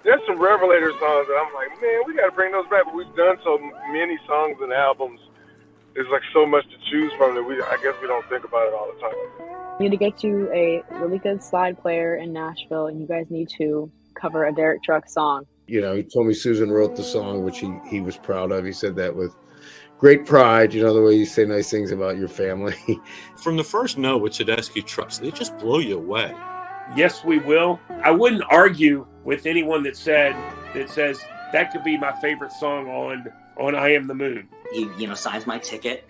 there's some Revelator songs that I'm like, man, we got to bring those back. But we've done so many songs and albums. There's like so much to choose from that I guess we don't think about it all the time. We need to get you a really good slide player in Nashville, and you guys need to cover a Derek Trucks song. You know, he told me Susan wrote the song, which he was proud of. He said that with great pride, you know, the way you say nice things about your family. From the first note with Tedeschi Trucks, they just blow you away. Yes, we will. I wouldn't argue with anyone that says that could be my favorite song on I Am the Moon. He, signs my ticket,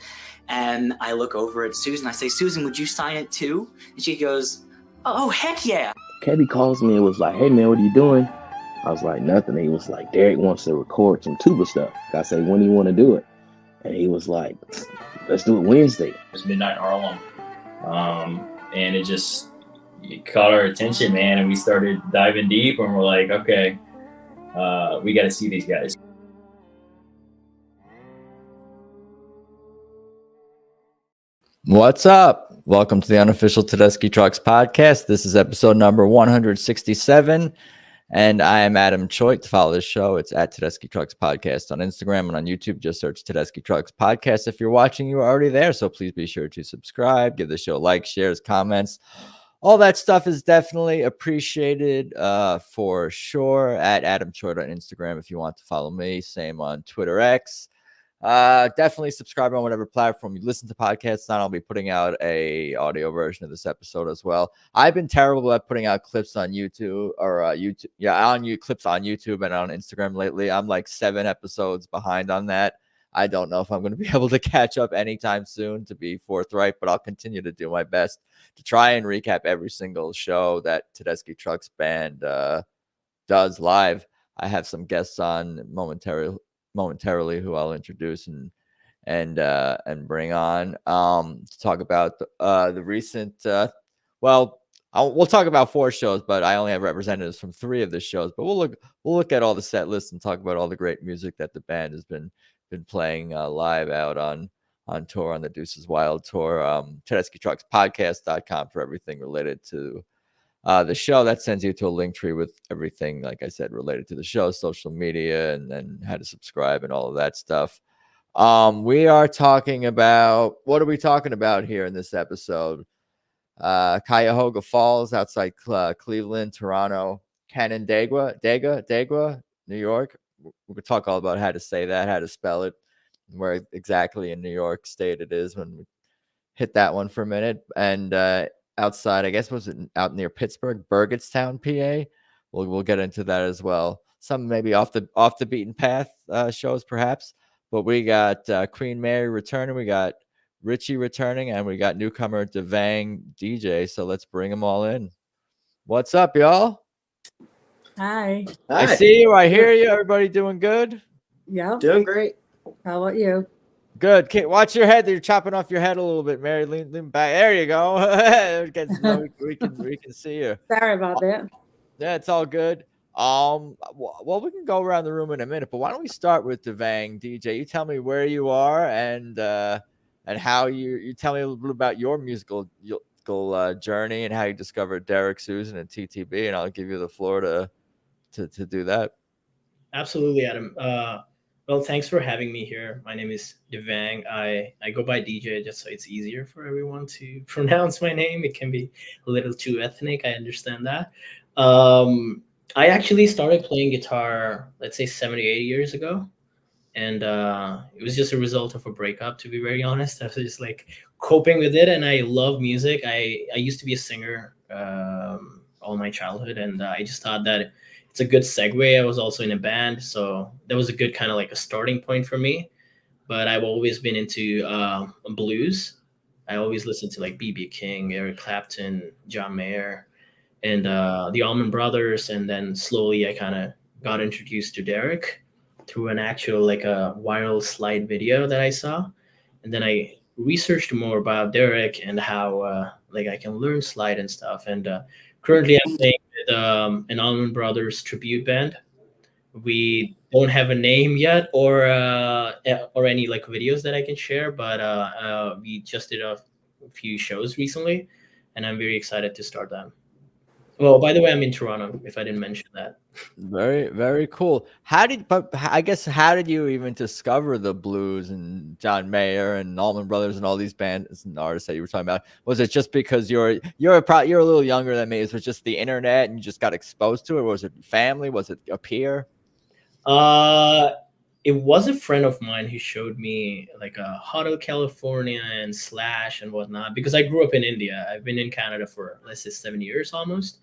and I look over at Susan. I say, Susan, would you sign it too? And she goes, oh, heck yeah. Kevin calls me and was like, hey, man, what are you doing? I was like, nothing. He was like, Derek wants to record some tuba stuff. I said, when do you want to do it? And he was like, let's do it Wednesday. It was Midnight Harlem. And it caught our attention, man. And we started diving deep, and we're like, okay, we got to see these guys. What's up? Welcome to the unofficial Tedeschi Trucks podcast. This is episode number 167, and I am Adam Choit. To follow this show, it's at Tedeschi Trucks Podcast on Instagram and on YouTube. Just search Tedeschi Trucks Podcast. If you're watching, you are already there, so please be sure to subscribe, give the show likes, shares, comments. All that stuff is definitely appreciated for sure. At Adam Choit on Instagram if you want to follow me. Same on Twitter X. Definitely subscribe on whatever platform you listen to podcasts on. I'll be putting out a audio version of this episode as well. I've been terrible at putting out clips on YouTube clips on YouTube and on Instagram lately. I'm like 7 episodes behind on that. I don't know if I'm going to be able to catch up anytime soon, to be forthright, but I'll continue to do my best to try and recap every single show that Tedeschi Trucks Band does live. I have some guests on momentarily who I'll introduce and bring on to talk about the recent we'll talk about 4 shows, but I only have representatives from 3 of the shows. But we'll look at all the set lists and talk about all the great music that the band has been playing live out on tour on the Deuces Wild tour. TedeschiTrucksPodcast.com for everything related to the show. That sends you to a link tree with everything, like I said, related to the show, social media, and then how to subscribe and all of that stuff. We are talking about, what are we talking about here in this episode? Cuyahoga Falls outside Cleveland, Toronto, Canandaigua, New York. We could talk all about how to say that, how to spell it, where exactly in New York State it is when we hit that one for a minute. And outside, I guess, was it out near Pittsburgh, Burgettstown, PA? We'll get into that as well. Some maybe off the beaten path shows perhaps, but we got Queen Mary returning, we got Richie returning, and we got newcomer Devang DJ. So let's bring them all in. What's up, y'all? Hi. I see you. I hear you. Everybody doing good? Yeah. Doing great. How about you? Good. Okay, watch your head. You're chopping off your head a little bit, Mary. Lean back. There you go. we can see you. Sorry about that. Yeah, it's all good. Well, we can go around the room in a minute, but why don't we start with Devang DJ? You tell me where you are and how you tell me a little bit about your musical journey and how you discovered Derek, Susan, and TTB, and I'll give you the floor to do that. Absolutely, Adam. Well, thanks for having me here. My name is Devang. I go by DJ just so it's easier for everyone to pronounce my name. It can be a little too ethnic. I understand that. I actually started playing guitar, let's say 7 or 8 years ago. And it was just a result of a breakup, to be very honest. I was just like coping with it. And I love music. I used to be a singer all my childhood. And I just thought that it's a good segue. I was also in a band. So that was a good kind of like a starting point for me. But I've always been into blues. I always listened to like B.B. King, Eric Clapton, John Mayer, and the Allman Brothers. And then slowly I kind of got introduced to Derek through an actual like a viral slide video that I saw. And then I researched more about Derek and how like I can learn slide and stuff. And currently I'm playing with an Allman Brothers tribute band. We don't have a name yet or any like videos that I can share, but we just did a few shows recently and I'm very excited to start them. Well, by the way, I'm in Toronto, if I didn't mention that. Very, very cool. I guess how did you even discover the blues and John Mayer and Allman Brothers and all these bands and artists that you were talking about? Was it just because you're a little younger than me? Was it just the internet and you just got exposed to it? Or was it family? Was it a peer? It was a friend of mine who showed me like a Hotel California and Slash and whatnot, because I grew up in India. I've been in Canada for, let's say, 7 years almost.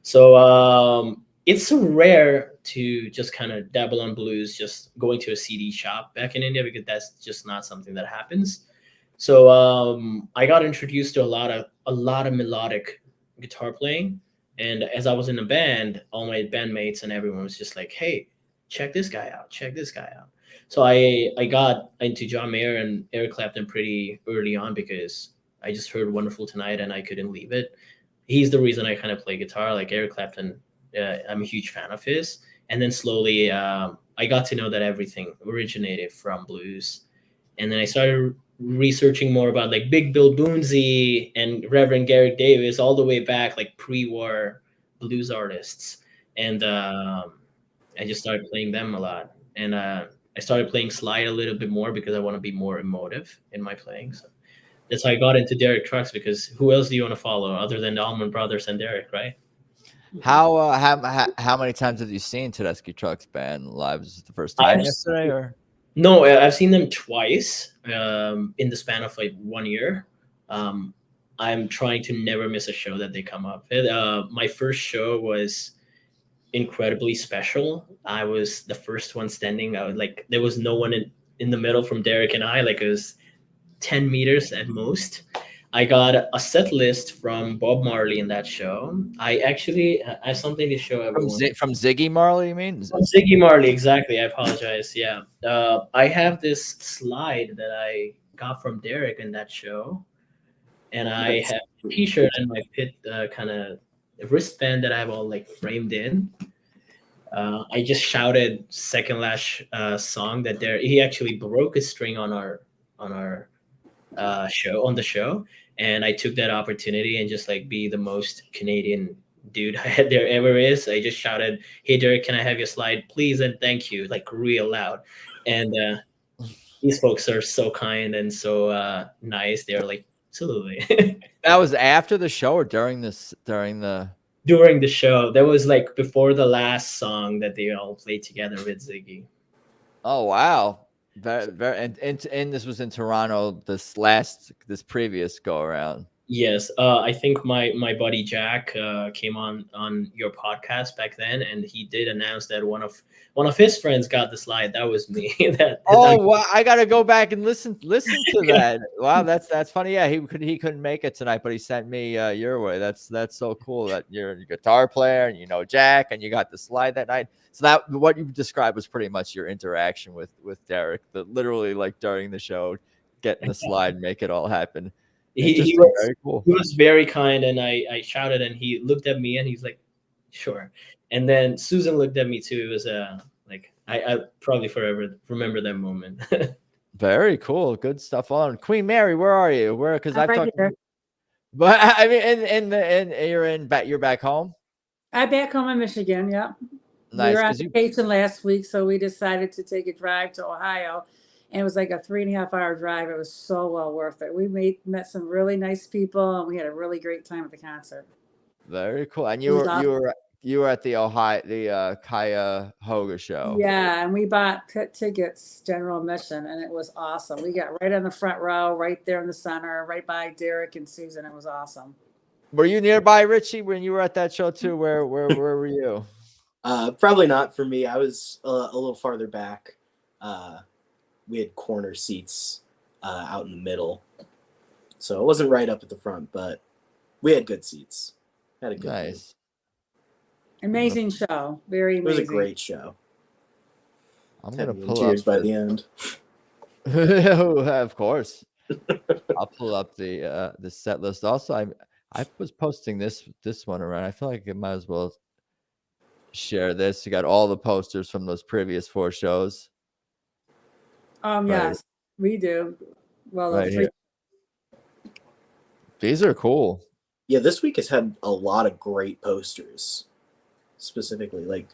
So it's so rare to just kind of dabble on blues, just going to a CD shop back in India, because that's just not something that happens. So I got introduced to a lot of melodic guitar playing. And as I was in a band, all my bandmates and everyone was just like, hey, check this guy out. Check this guy out. So I got into John Mayer and Eric Clapton pretty early on, because I just heard Wonderful Tonight and I couldn't leave it. He's the reason I kind of play guitar. Like Eric Clapton, I'm a huge fan of his. And then slowly I got to know that everything originated from blues. And then I started researching more about like Big Bill Boonsey and Reverend Garrick Davis, all the way back, like pre-war blues artists. And I just started playing them a lot. And I started playing slide a little bit more because I want to be more emotive in my playing. So that's how I got into Derek Trucks, because who else do you want to follow other than the Allman Brothers and Derek, right? How many times have you seen Tedeschi Trucks Band live? Was it the first time yesterday, or? No, I've seen them twice in the span of like 1 year. I'm trying to never miss a show that they come up. My first show was incredibly special. I was the first one standing. I was like, there was no one in the middle from Derek and I. Like, it was 10 meters at most. I got a set list from Bob Marley in that show. I have something to show everyone. From Ziggy Marley, you mean? From Ziggy Marley, exactly. I apologize. Yeah. I have this slide that I got from Derek in that show. And I have a t-shirt and my pit kind of wristband that I have all like framed in. I just shouted second last song that he actually broke a string on our show, and I took that opportunity and just like be the most Canadian dude there ever is. I just shouted, "Hey Derek, can I have your slide, please, and thank you," like real loud. And these folks are so kind and so nice. They're like, absolutely. That was after the show or during the show. That was like before the last song that they all played together with Ziggy. Oh wow. And this was in Toronto this previous go around. Yes, I think my buddy Jack came on your podcast back then, and he did announce that one of his friends got the slide. That was me. Wow, I gotta go back and listen to that. Wow, that's funny. Yeah, he couldn't make it tonight, but he sent me your way. That's so cool that you're a guitar player and you know Jack, and you got the slide that night. So that what you described was pretty much your interaction with Derek, literally like during the show, getting the slide, make it all happen. He was very cool. He was very kind, and I shouted, and he looked at me, and he's like, "Sure." And then Susan looked at me too. It was like I probably forever remember that moment. Very cool, good stuff on Queen Mary. Where are you? Because I've right talked. here. But I mean, you're back home. I'm back home in Michigan. Yeah. Nice. We were on vacation last week, so we decided to take a drive to Ohio. And it was like a 3.5 hour drive. It was so well worth it. We met some really nice people, and we had a really great time at the concert. Very cool. And you were at the Cuyahoga show. Yeah, and we bought tickets, general admission, and it was awesome. We got right on the front row, right there in the center, right by Derek and Susan. It was awesome. Were you nearby, Richie, when you were at that show too? Where were you? Probably not for me. I was a little farther back. We had corner seats out in the middle, so it wasn't right up at the front, but we had good seats. Had a good nice, amazing show. Very amazing. It was a great show. I'm gonna pull tears up by the end. Of course, I'll pull up the set list. Also, I was posting this one around. I feel like I might as well share this. You got all the posters from those previous 4 shows. Yes, we do. Well, right here. These are cool. Yeah, this week has had a lot of great posters. Specifically, like,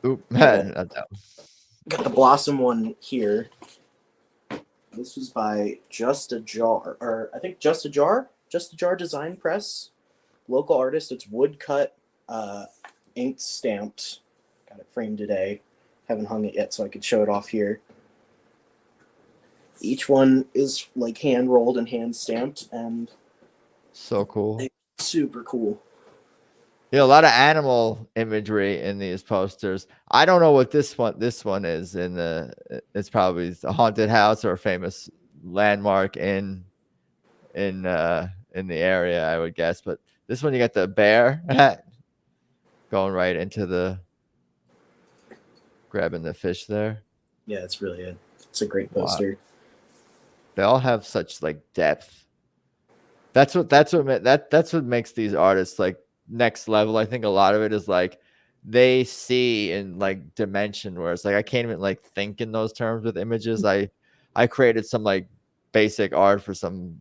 got the Blossom one here. This was by Just a Jar, or I think Just a Jar Design Press, local artist. It's woodcut, inked stamped. Got it framed today. Haven't hung it yet, so I could show it off here. Each one is like hand rolled and hand stamped, and so cool. Super cool. Yeah, a lot of animal imagery in these posters. I don't know what this one is in the. It's probably a haunted house or a famous landmark in the area, I would guess. But this one, you got the bear going right into the grabbing the fish there. Yeah, it's a great poster. Wow. They all have such like depth. That's what makes these artists like next level. I think a lot of it is like they see in like dimension where it's like I can't even like think in those terms with images. I created some like basic art for some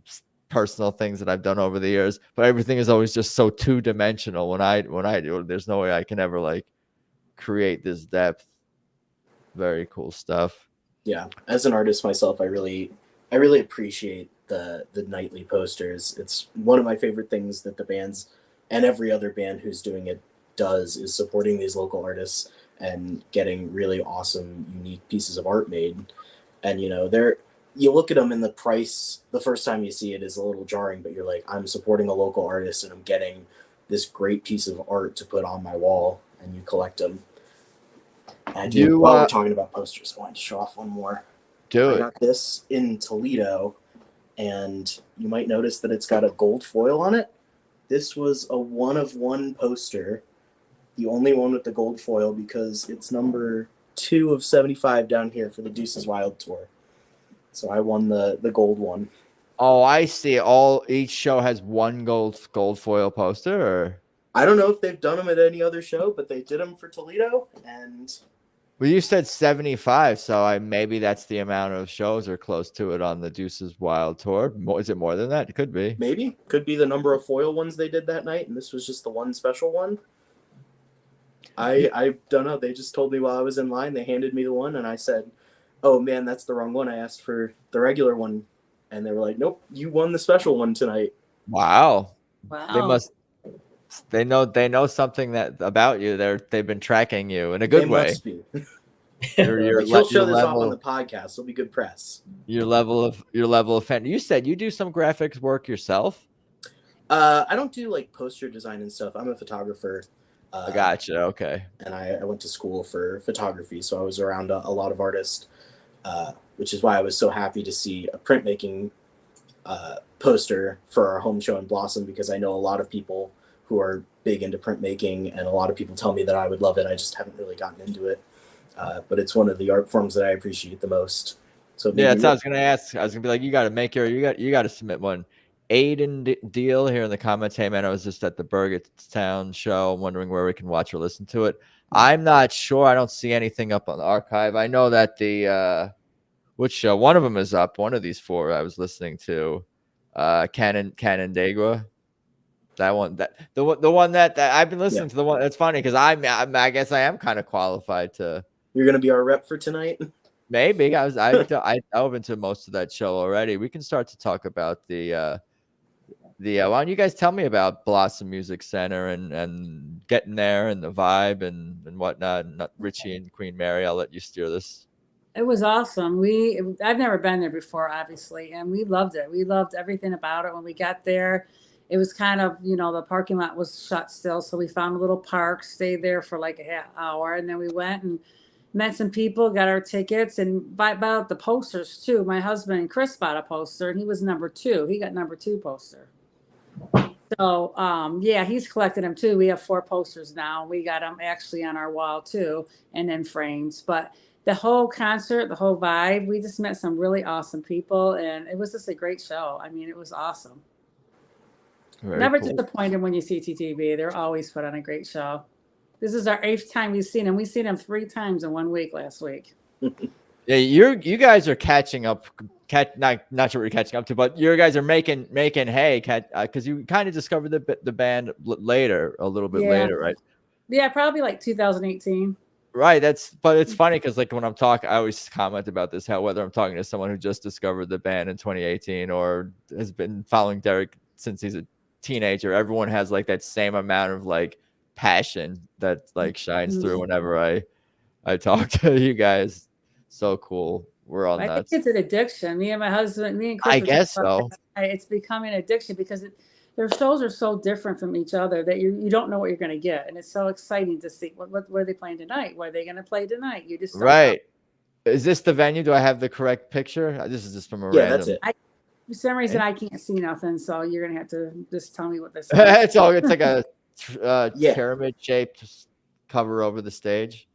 personal things that I've done over the years, but everything is always just so two-dimensional when I do it. There's no way I can ever like create this depth. Very cool stuff. Yeah, as an artist myself, I really appreciate the nightly posters. It's one of my favorite things that the bands and every other band who's doing it does, is supporting these local artists and getting really awesome, unique pieces of art made. And you look at them, and the price the first time you see it is a little jarring, but you're like, I'm supporting a local artist and I'm getting this great piece of art to put on my wall, and you collect them. And while we're talking about posters, I wanted to show off one more. I got this in Toledo, and you might notice that it's got a gold foil on it. This was a 1-of-1 poster, the only one with the gold foil, because it's number 2 of 75 down here for the Deuces Wild tour. So I won the gold one. Oh, I see. Each show has one gold foil poster, or I don't know if they've done them at any other show, but they did them for Toledo. And well, you said 75, so maybe that's the amount of shows or close to it on the Deuces Wild tour. Is it more than that? It could be. Maybe. Could be the number of foil ones they did that night, and this was just the one special one. I don't know. They just told me while I was in line, they handed me the one, and I said, oh, man, that's the wrong one. I asked for the regular one, and they were like, nope, you won the special one tonight. Wow. They know something about you. They've been tracking you in a good way. Must be. He'll show this off on the podcast. It'll be good press. Your level of fan. You said you do some graphics work yourself. I don't do like poster design and stuff. I'm a photographer. I gotcha. Okay. And I went to school for photography, so I was around a lot of artists, which is why I was so happy to see a printmaking poster for our home show in Blossom, because I know a lot of people who are big into printmaking, and a lot of people tell me that I would love it. I just haven't really gotten into it. But it's one of the art forms that I appreciate the most. So yeah, that's what I was gonna ask. I was gonna be like, you got to submit one. Aiden Deal here in the comments. Hey man, I was just at the Burgettstown show. I'm wondering where we can watch or listen to it. I'm not sure. I don't see anything up on the archive. I know that the which show? One of them is up. One of these 4 I was listening to. Canandaigua. That one, the one that I've been listening to. The one that's funny because I guess I am kind of qualified to. You're gonna be our rep for tonight. Maybe I dove into most of that show already. We can start to talk about the why don't you guys tell me about Blossom Music Center and getting there and the vibe and whatnot. Richie and Queen Mary, I'll let you steer this. It was awesome. I've never been there before, obviously, and we loved it. We loved everything about it. When we got there, it was kind of, the parking lot was shut still, so we found a little park, stayed there for like a half hour, and then we went and met some people, got our tickets, and bought the posters too. My husband and Chris bought a poster, and he was number 2. He got number 2 poster. So, he's collected them too. We have 4 posters now. We got them actually on our wall too, and then frames. But the whole concert, the whole vibe, we just met some really awesome people, and it was just a great show. I mean, it was awesome. Never disappointed when you see TTB. They're always put on a great show. This is our 8th time we've seen them. We've seen them 3 times in 1 week last week. Yeah, you guys are catching up not sure what you're catching up to, but you guys are making hay, because you kind of discovered the band later, a little bit later, right? Yeah, probably like 2018. Right. But it's funny because like when I'm talking, I always comment about this, how whether I'm talking to someone who just discovered the band in 2018 or has been following Derek since he's a teenager, everyone has like that same amount of like passion that like shines through whenever I talk to you guys. So cool. We're all I nuts. think it's an addiction. Me and my husband, me and Chris. I guess so. It's becoming an addiction because their shows are so different from each other that you don't know what you're going to get, and it's so exciting to see what are they playing tonight? What are they going to play tonight? You just don't right. Know. Is this the venue? Do I have the correct picture? This is just from a random. That's it. For some reason, I can't see nothing, so you're going to have to just tell me what this is. It's like a pyramid-shaped cover over the stage.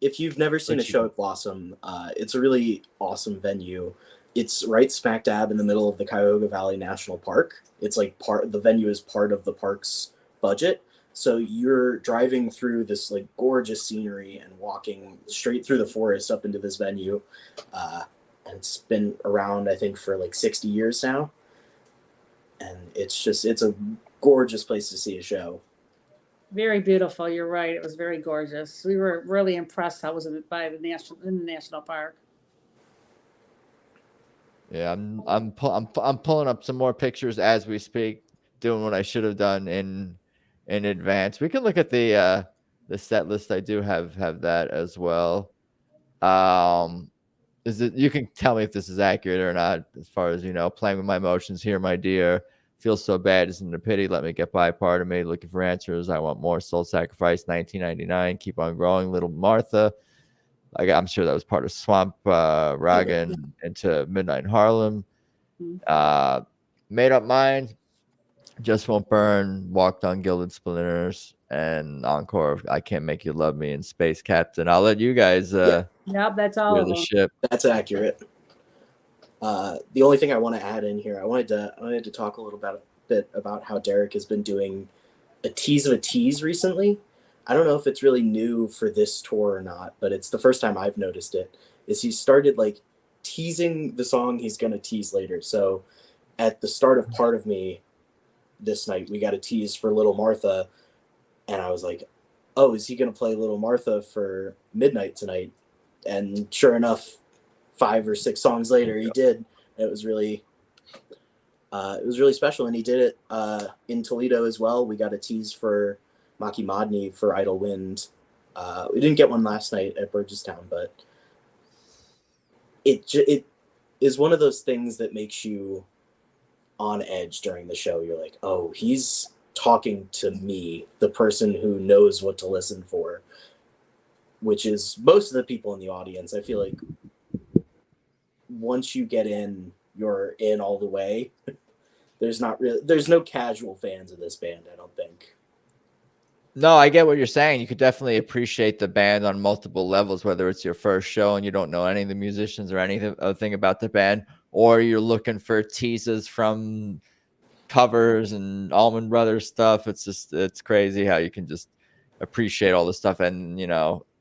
If you've never seen a show at Blossom, it's a really awesome venue. It's right smack dab in the middle of the Cuyahoga Valley National Park. It's like the venue is part of the park's budget. So you're driving through this like gorgeous scenery and walking straight through the forest up into this venue. And it's been around, I think, for like 60 years now. And it's a gorgeous place to see a show. Very beautiful. You're right. It was very gorgeous. We were really impressed how it was in the national park. Yeah, I'm pulling up some more pictures as we speak, doing what I should have done in advance. We can look at the set list. I do have that as well. You can tell me if this is accurate or not, as far as playing with my emotions here, my dear. Feels so bad, isn't it a pity? Let me get by, part of me. Looking for answers. I want more. Soul Sacrifice, 1999. Keep on growing. Little Martha. I'm sure that was part of Swamp Raga into Midnight in Harlem. Made Up Mind, Just Won't Burn, Walked on Gilded Splinters, and encore of I Can't Make You Love Me and Space Captain. I'll let you guys yep, that's all of the them. Ship. That's accurate. The only thing I want to add in here, I wanted to talk a little bit about how Derek has been doing a tease of a tease recently. I don't know if it's really new for this tour or not, but it's the first time I've noticed it. Is he started like teasing the song he's gonna tease later. So at the start of Part of Me this night, we got a tease for Little Martha, and I was like, "Oh, is he gonna play Little Martha for midnight tonight?" And sure enough, 5 or 6 songs later, he did. It was really special, and he did it in Toledo as well. We got a tease for Maki Madni for Idle Wind. We didn't get one last night at Burgettstown, but it is one of those things that makes you on edge during the show. You're like, oh, he's talking to me, the person who knows what to listen for, which is most of the people in the audience. I feel like once you get in, you're in all the way. There's no casual fans of this band, I don't think. No, I get what you're saying. You could definitely appreciate the band on multiple levels, whether it's your first show and you don't know any of the musicians or anything about the band, or you're looking for teases from covers and Allman Brothers stuff. It's crazy how you can just appreciate all the stuff. And,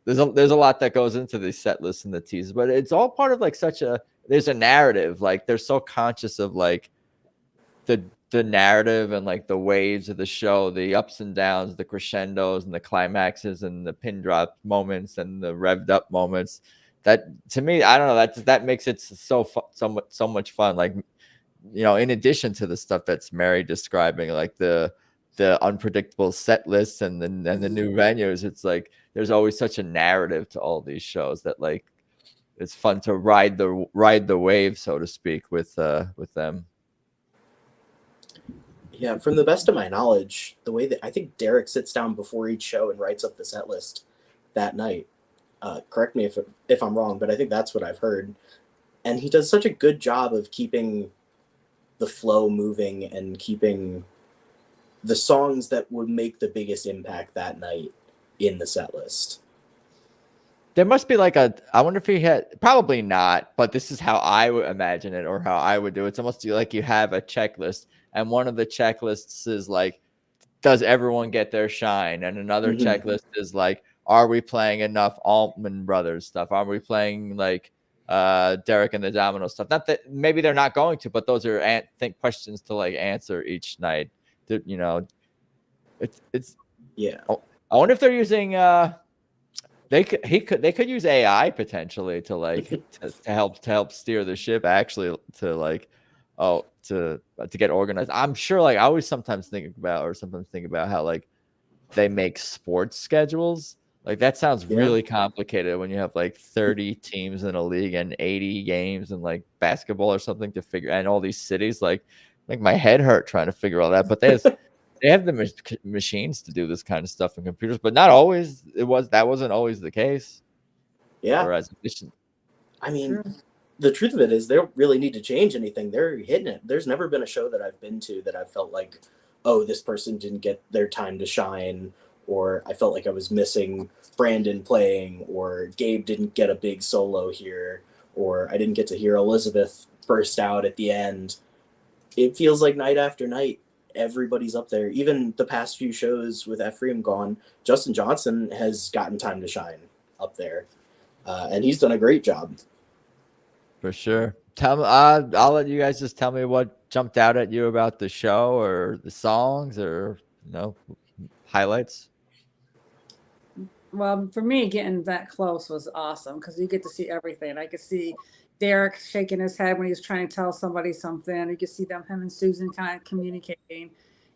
there's a lot that goes into the set list and the teases, but it's all part of like there's a narrative. Like they're so conscious of like the narrative and like the waves of the show, the ups and downs, the crescendos and the climaxes and the pin drop moments and the revved up moments. That to me, I don't know, that makes it so much fun. Like, in addition to the stuff that's Mary describing, like the unpredictable set lists and the new venues, it's like there's always such a narrative to all these shows that like it's fun to ride the wave, so to speak, with them. Yeah, from the best of my knowledge, the way that I think Derek sits down before each show and writes up the set list that night. Correct me if I'm wrong, but I think that's what I've heard. And he does such a good job of keeping the flow moving and keeping the songs that would make the biggest impact that night in the set list. There must be like I wonder if he had, probably not, but this is how I would imagine it or how I would do it. It's almost like you have a checklist, and one of the checklists is like, does everyone get their shine? And another checklist is like, are we playing enough Allman Brothers stuff? Are we playing like Derek and the Domino stuff. Not that maybe they're not going to, but those are questions to like answer each night. It's yeah. I wonder if they're using they could use AI potentially to like to help steer the ship actually to like to get organized. I'm sure like I sometimes think about how like they make sports schedules. Like that sounds really complicated when you have like 30 teams in a league and 80 games and like basketball or something to figure, and all these cities. Like my head hurt trying to figure all that. But they have the machines to do this kind of stuff in computers, but not always. That wasn't always the case. Yeah. Whereas I mean, the truth of it is they don't really need to change anything. They're hitting it. There's never been a show that I've been to that I felt like, oh, this person didn't get their time to shine, or I felt like I was missing Brandon playing, or Gabe didn't get a big solo here, or I didn't get to hear Elizabeth burst out at the end. It feels like night after night, everybody's up there. Even the past few shows with Ephraim gone, Justin Johnson has gotten time to shine up there, and he's done a great job. For sure. Tell me, I'll let you guys just tell me what jumped out at you about the show or the songs or highlights. Well, for me, getting that close was awesome because you get to see everything. I could see Derek shaking his head when he was trying to tell somebody something. You could see him and Susan kind of communicating.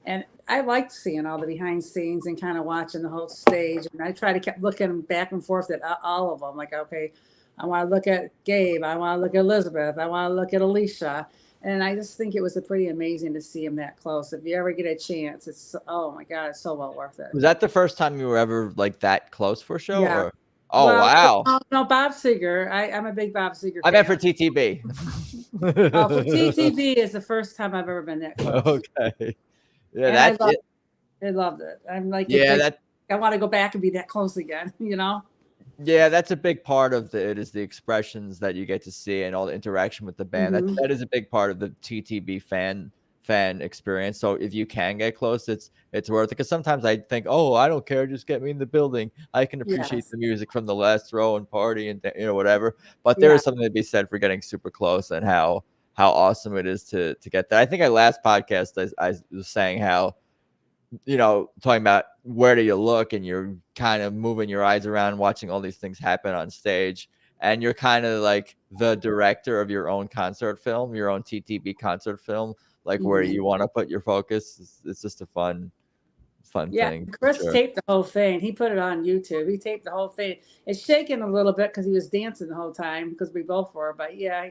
And I liked seeing all the behind scenes and kind of watching the whole stage. And I tried to keep looking back and forth at all of them. Like, okay, I want to look at Gabe. I want to look at Elizabeth. I want to look at Alicia. And I just think it was pretty amazing to see him that close. If you ever get a chance, it's, oh my God, it's so well worth it. Was that the first time you were ever like that close for a show? Yeah. Or? Oh, well, wow. No, Bob Seger. I'm a big Bob Seger fan. I meant for TTB. For TTB is the first time I've ever been that close. Okay. Yeah, I loved it. I'm like, I want to go back and be that close again, Yeah, that's a big part of it is the expressions that you get to see and all the interaction with the band. Mm-hmm. That is a big part of the TTB fan experience. So if you can get close, it's worth it. Because sometimes I think, oh, I don't care, just get me in the building. I can appreciate the music from the last row and party and whatever. But there is something to be said for getting super close and how awesome it is to get that. I think our last podcast I was saying how, talking about where do you look and you're kind of moving your eyes around, watching all these things happen on stage. And you're kind of like the director of your own concert film, your own TTB concert film, like where you want to put your focus. It's just a fun thing. Yeah, Chris taped the whole thing. He put it on YouTube. He taped the whole thing. It's shaking a little bit because he was dancing the whole time because we both were. But yeah,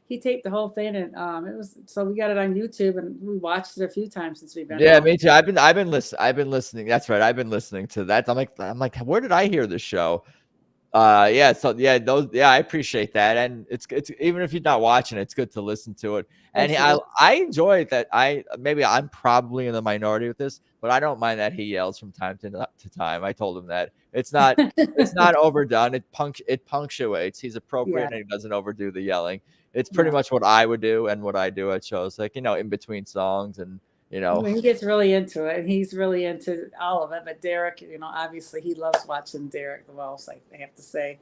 he taped the whole thing, and it was so we got it on YouTube and we watched it a few times since we've been. Yeah, me too. I've been listening. That's right. I've been listening to that. I'm like, where did I hear this show? I appreciate that, and it's even if you're not watching, it's good to listen to it. And I enjoy that. I'm probably in the minority with this, but I don't mind that he yells from time to time. I told him that it's not overdone. It punctuates. He's appropriate and he doesn't overdo the yelling. It's pretty much what I would do and what I do at shows, like in between songs and. He gets really into it. He's really into all of it. But Derek, obviously he loves watching Derek the most. I have to say,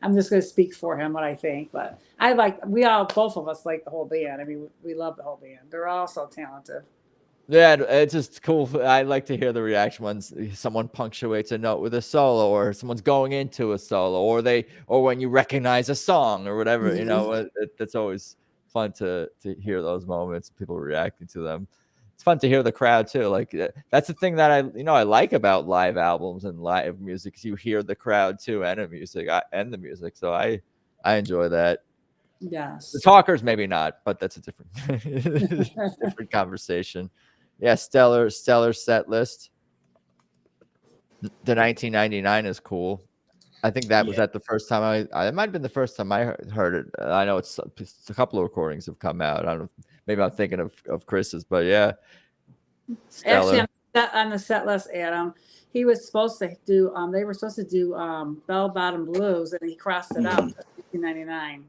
I'm just going to speak for him what I think. But both of us like the whole band. I mean, we love the whole band. They're all so talented. Yeah, it's just cool. I like to hear the reaction when someone punctuates a note with a solo, or someone's going into a solo, or when you recognize a song or whatever. It's always fun to hear those moments, people reacting to them. It's fun to hear the crowd too. Like that's the thing that I like about live albums and live music. Is you hear the crowd too and the music. So I enjoy that. Yes. The talkers maybe not, but that's a different different conversation. Yeah, stellar set list. The 1999 is cool. I think that was the first time it might have been the first time I heard it. I know it's a couple of recordings have come out. I don't know. Maybe I'm thinking of Chris's, but yeah. Stellar. Actually, on the set list, Adam, he was supposed to do. They were supposed to do Bell Bottom Blues, and he crossed it out to 1999.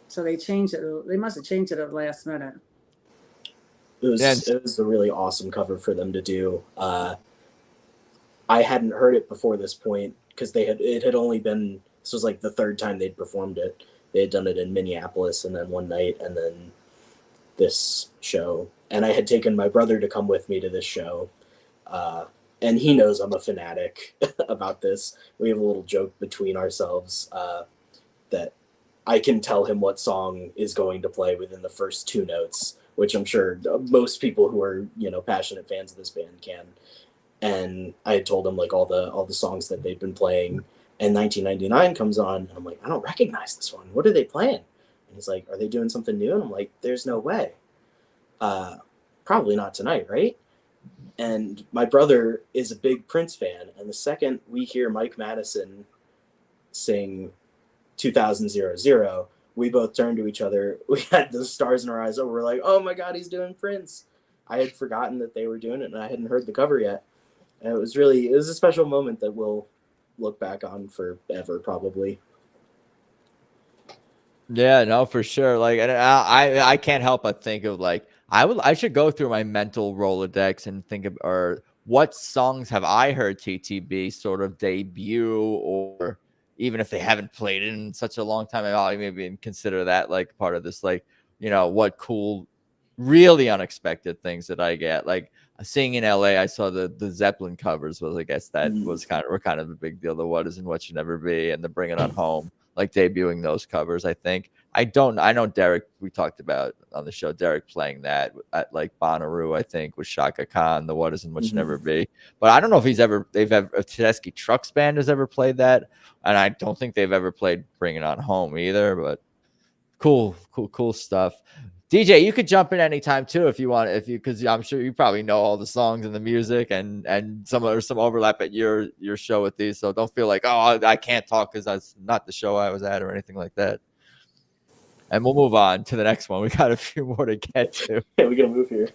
So they changed it. They must have changed it at the last minute. It was a really awesome cover for them to do. I hadn't heard it before this point because it had only been. This was like the third time they'd performed it, They had done it in Minneapolis, and then one night, and then this show. And I had taken my brother to come with me to this show. And he knows I'm a fanatic about this. We have a little joke between ourselves that I can tell him what song is going to play within the first 2 notes, which I'm sure most people who are, passionate fans of this band can. And I had told him like all the songs that they've been playing, and 1999 comes on, and I'm like, I don't recognize this one. What are they playing? And he's like, are they doing something new? And I'm like, there's no way. Probably not tonight, right? And my brother is a big Prince fan, and the second we hear Mike Madison sing 2000, we both turned to each other. We had the stars in our eyes. We're like, oh my God, he's doing Prince. I had forgotten that they were doing it, and I hadn't heard the cover yet. And it was a special moment that we'll look back on forever, probably. Yeah, no, for sure. Like, and I can't help but think of like, I should go through my mental Rolodex and think of, or what songs have I heard TTB sort of debut, or even if they haven't played it in such a long time, I'll maybe consider that like part of this, like, what cool, really unexpected things that I get. Like seeing in LA, I saw the Zeppelin covers was, I guess that was kind of a big deal. The What Is and What Should Never Be and the Bring It On Home, like debuting those covers. I think I know Derek, we talked about on the show, Derek playing that at like Bonnaroo, I think, with Shaka Khan, the What Is and What Should Never Be. But I don't know if if Tedeschi Trucks Band has ever played that. And I don't think they've ever played Bring It On Home either, but cool stuff. DJ, you could jump in anytime too if you want, because I'm sure you probably know all the songs and the music, and there's some overlap at your show with these. So don't feel like, oh, I can't talk because that's not the show I was at or anything like that. And we'll move on to the next one. We got a few more to get to. Yeah, we gotta move here.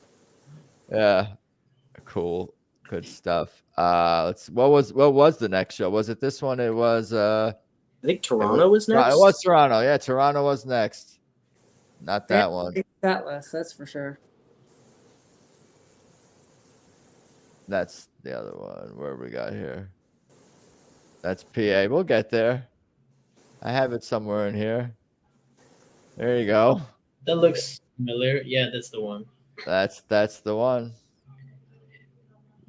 Yeah, cool, good stuff. What was the next show? Was it this one? It was. I think Toronto was next. It was Toronto. Yeah, Toronto was next. Not that one. That list, that's for sure. That's the other one. Where we got here? That's PA. We'll get there. I have it somewhere in here. There you go. That looks familiar. Yeah, that's the one. That's the one.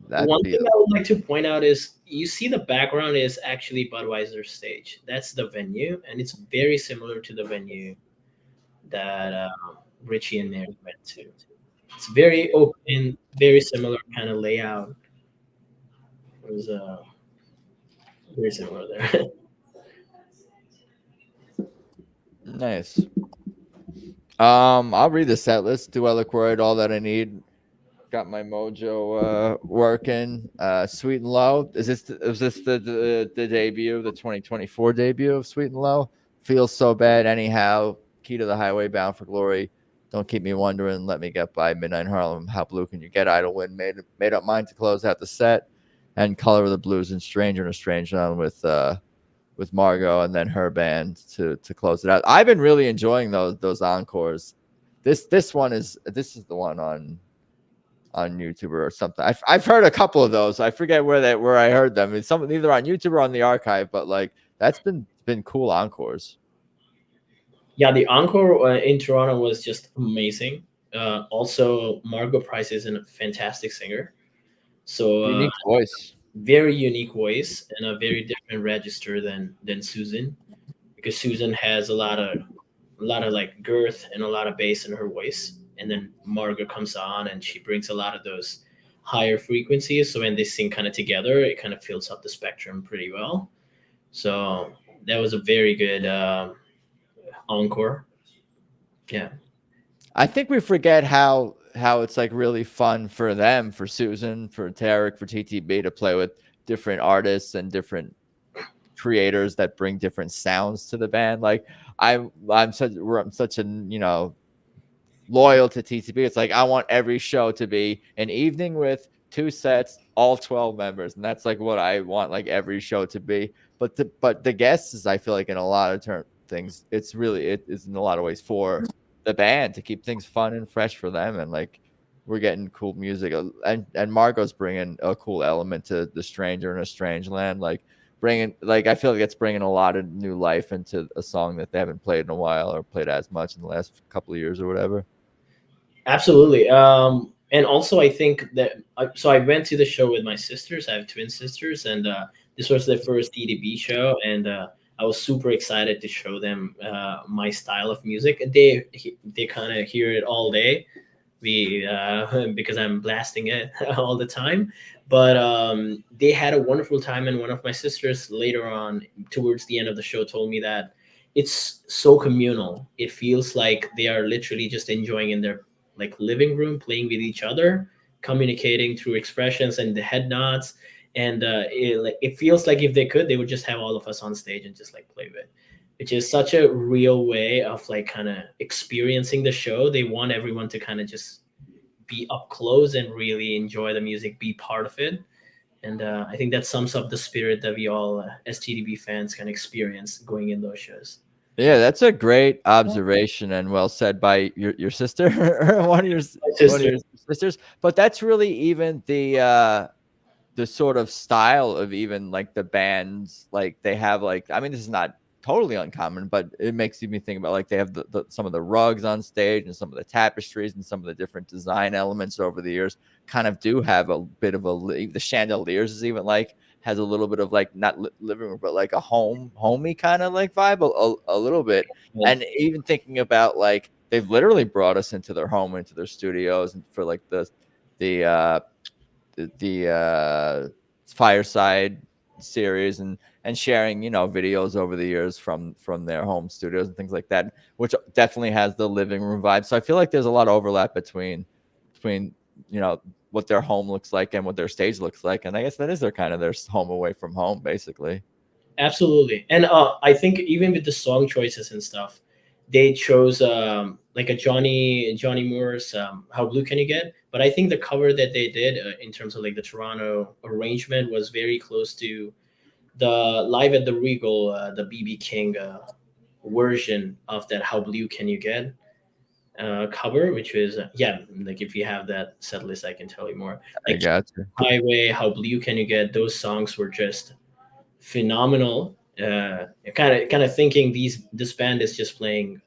One thing I would like to point out is you see the background is actually Budweiser's stage. That's the venue, and it's very similar to the venue that Richie and Mary went to. It's very open, very similar kind of layout. It was very similar there. Nice. I'll read the set list. Do I look worried? All that I need. Got my mojo working. Sweet and Low. Was this the debut, the 2024 debut of Sweet and Low? Feels so bad anyhow. Key to the Highway, Bound for Glory. Don't Keep Me Wondering. Let Me Get By. Midnight Harlem. How Blue Can You Get? Idle Wind. Made Up Mind to close out the set. And Color of the Blues and Stranger in a Strange Land with Margot and then her band to close it out. I've been really enjoying those encores. This is the one on YouTube or something. I've heard a couple of those. I forget where I heard them. It's something either on YouTube or on the archive, but like that's been cool encores. Yeah, the encore in Toronto was just amazing. Also, Margot Price is a fantastic singer. So unique voice. Very unique voice and a very different register than Susan, because Susan has a lot of like girth and a lot of bass in her voice, and then Margot comes on and she brings a lot of those higher frequencies. So when they sing kind of together, it kind of fills up the spectrum pretty well. So that was a very good encore. Yeah, I think we forget how it's like really fun for them, for Susan, for Tarek, for TTB to play with different artists and different creators that bring different sounds to the band. Like I'm such a loyal to TTB. It's like I want every show to be an evening with 2 sets, all 12 members, and that's like what I want like every show to be. But the guests is, I feel like in a lot of things, it is in a lot of ways for the band to keep things fun and fresh for them, and like we're getting cool music, and Margot's bringing a cool element to The Stranger in a Strange Land, like bringing, like, I feel like it's bringing a lot of new life into a song that they haven't played in a while or played as much in the last couple of years or whatever. Absolutely. And also, I think that so I went to the show with my sisters. I have twin sisters, and this was their first TTB show, and I was super excited to show them my style of music. They kind of hear it all day, because I'm blasting it all the time. But they had a wonderful time, and one of my sisters later on, towards the end of the show, told me that it's so communal. It feels like they are literally just enjoying in their like living room, playing with each other, communicating through expressions and the head nods. And it feels like if they could, they would just have all of us on stage and just like play with, which is such a real way of like kind of experiencing the show. They want everyone to kind of just be up close and really enjoy the music, be part of it. And I think that sums up the spirit that we all as TTB fans can experience going in those shows. Yeah, that's a great observation and well said by your sister or one of your sisters. But that's really even the sort of style of even like the bands, like they have like, I mean, this is not totally uncommon, but it makes me think about like they have some of the rugs on stage and some of the tapestries and some of the different design elements over the years kind of do have a bit of the chandeliers is even like has a little bit of like not living room, but like a homey kind of like vibe a little bit. Yeah. And even thinking about like they've literally brought us into their home, into their studios, and for like the fireside series and sharing, you know, videos over the years from their home studios and things like that, which definitely has the living room vibe. So I feel like there's a lot of overlap between you know what their home looks like and what their stage looks like, and I guess that is their home away from home, basically. Absolutely. And I think even with the song choices and stuff, they chose like a Johnny Moore's How Blue Can You Get? But I think the cover that they did in terms of like the Toronto arrangement was very close to the Live at the Regal, the BB King version of that How Blue Can You Get cover, which was like if you have that set list, I can tell you more. Like I got you. Highway, How Blue Can You Get? Those songs were just phenomenal. Kind of thinking this band is just playing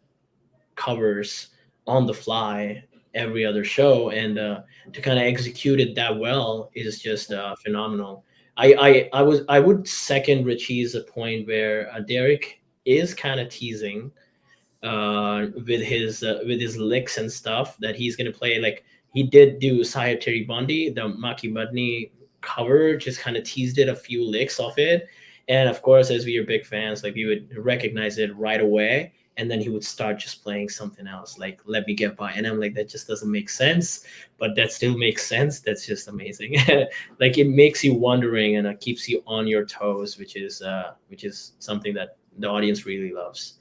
covers on the fly every other show, and to kind of execute it that well is just phenomenal. I would second Richie's point where Derek is kind of teasing with his licks and stuff that he's gonna play. Like he did do Sahib Terry Bondi, the Maki Mudney cover, just kind of teased it a few licks of it. And of course, as we are big fans, like we would recognize it right away. And then he would start just playing something else, like Let Me Get By. And I'm like, that just doesn't make sense, but that still makes sense. That's just amazing. Like it makes you wondering and it keeps you on your toes, which is something that the audience really loves.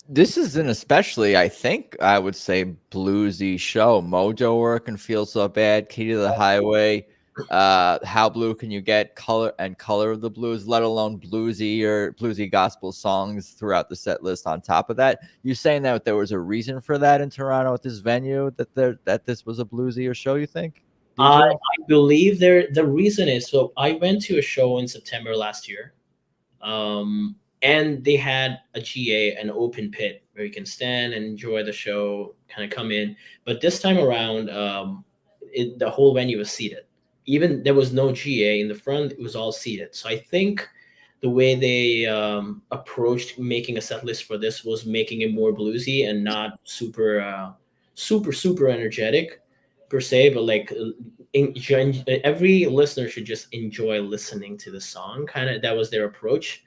This is an especially, I think, I would say bluesy show. Mojo Work and Feel So Bad, Key to the Highway, How Blue Can You Get, Color of the Blues, let alone bluesy gospel songs throughout the set list on top of that. You saying that there was a reason for that in Toronto at this venue, that this was a bluesier show, you think? I believe the reason is, so I went to a show in September last year. And they had a GA, an open pit where you can stand and enjoy the show, kind of come in. But this time around, the whole venue was seated. Even there was no GA in the front, it was all seated. So I think the way they approached making a set list for this was making it more bluesy and not super energetic per se, but like every listener should just enjoy listening to the song. Kind of that was their approach.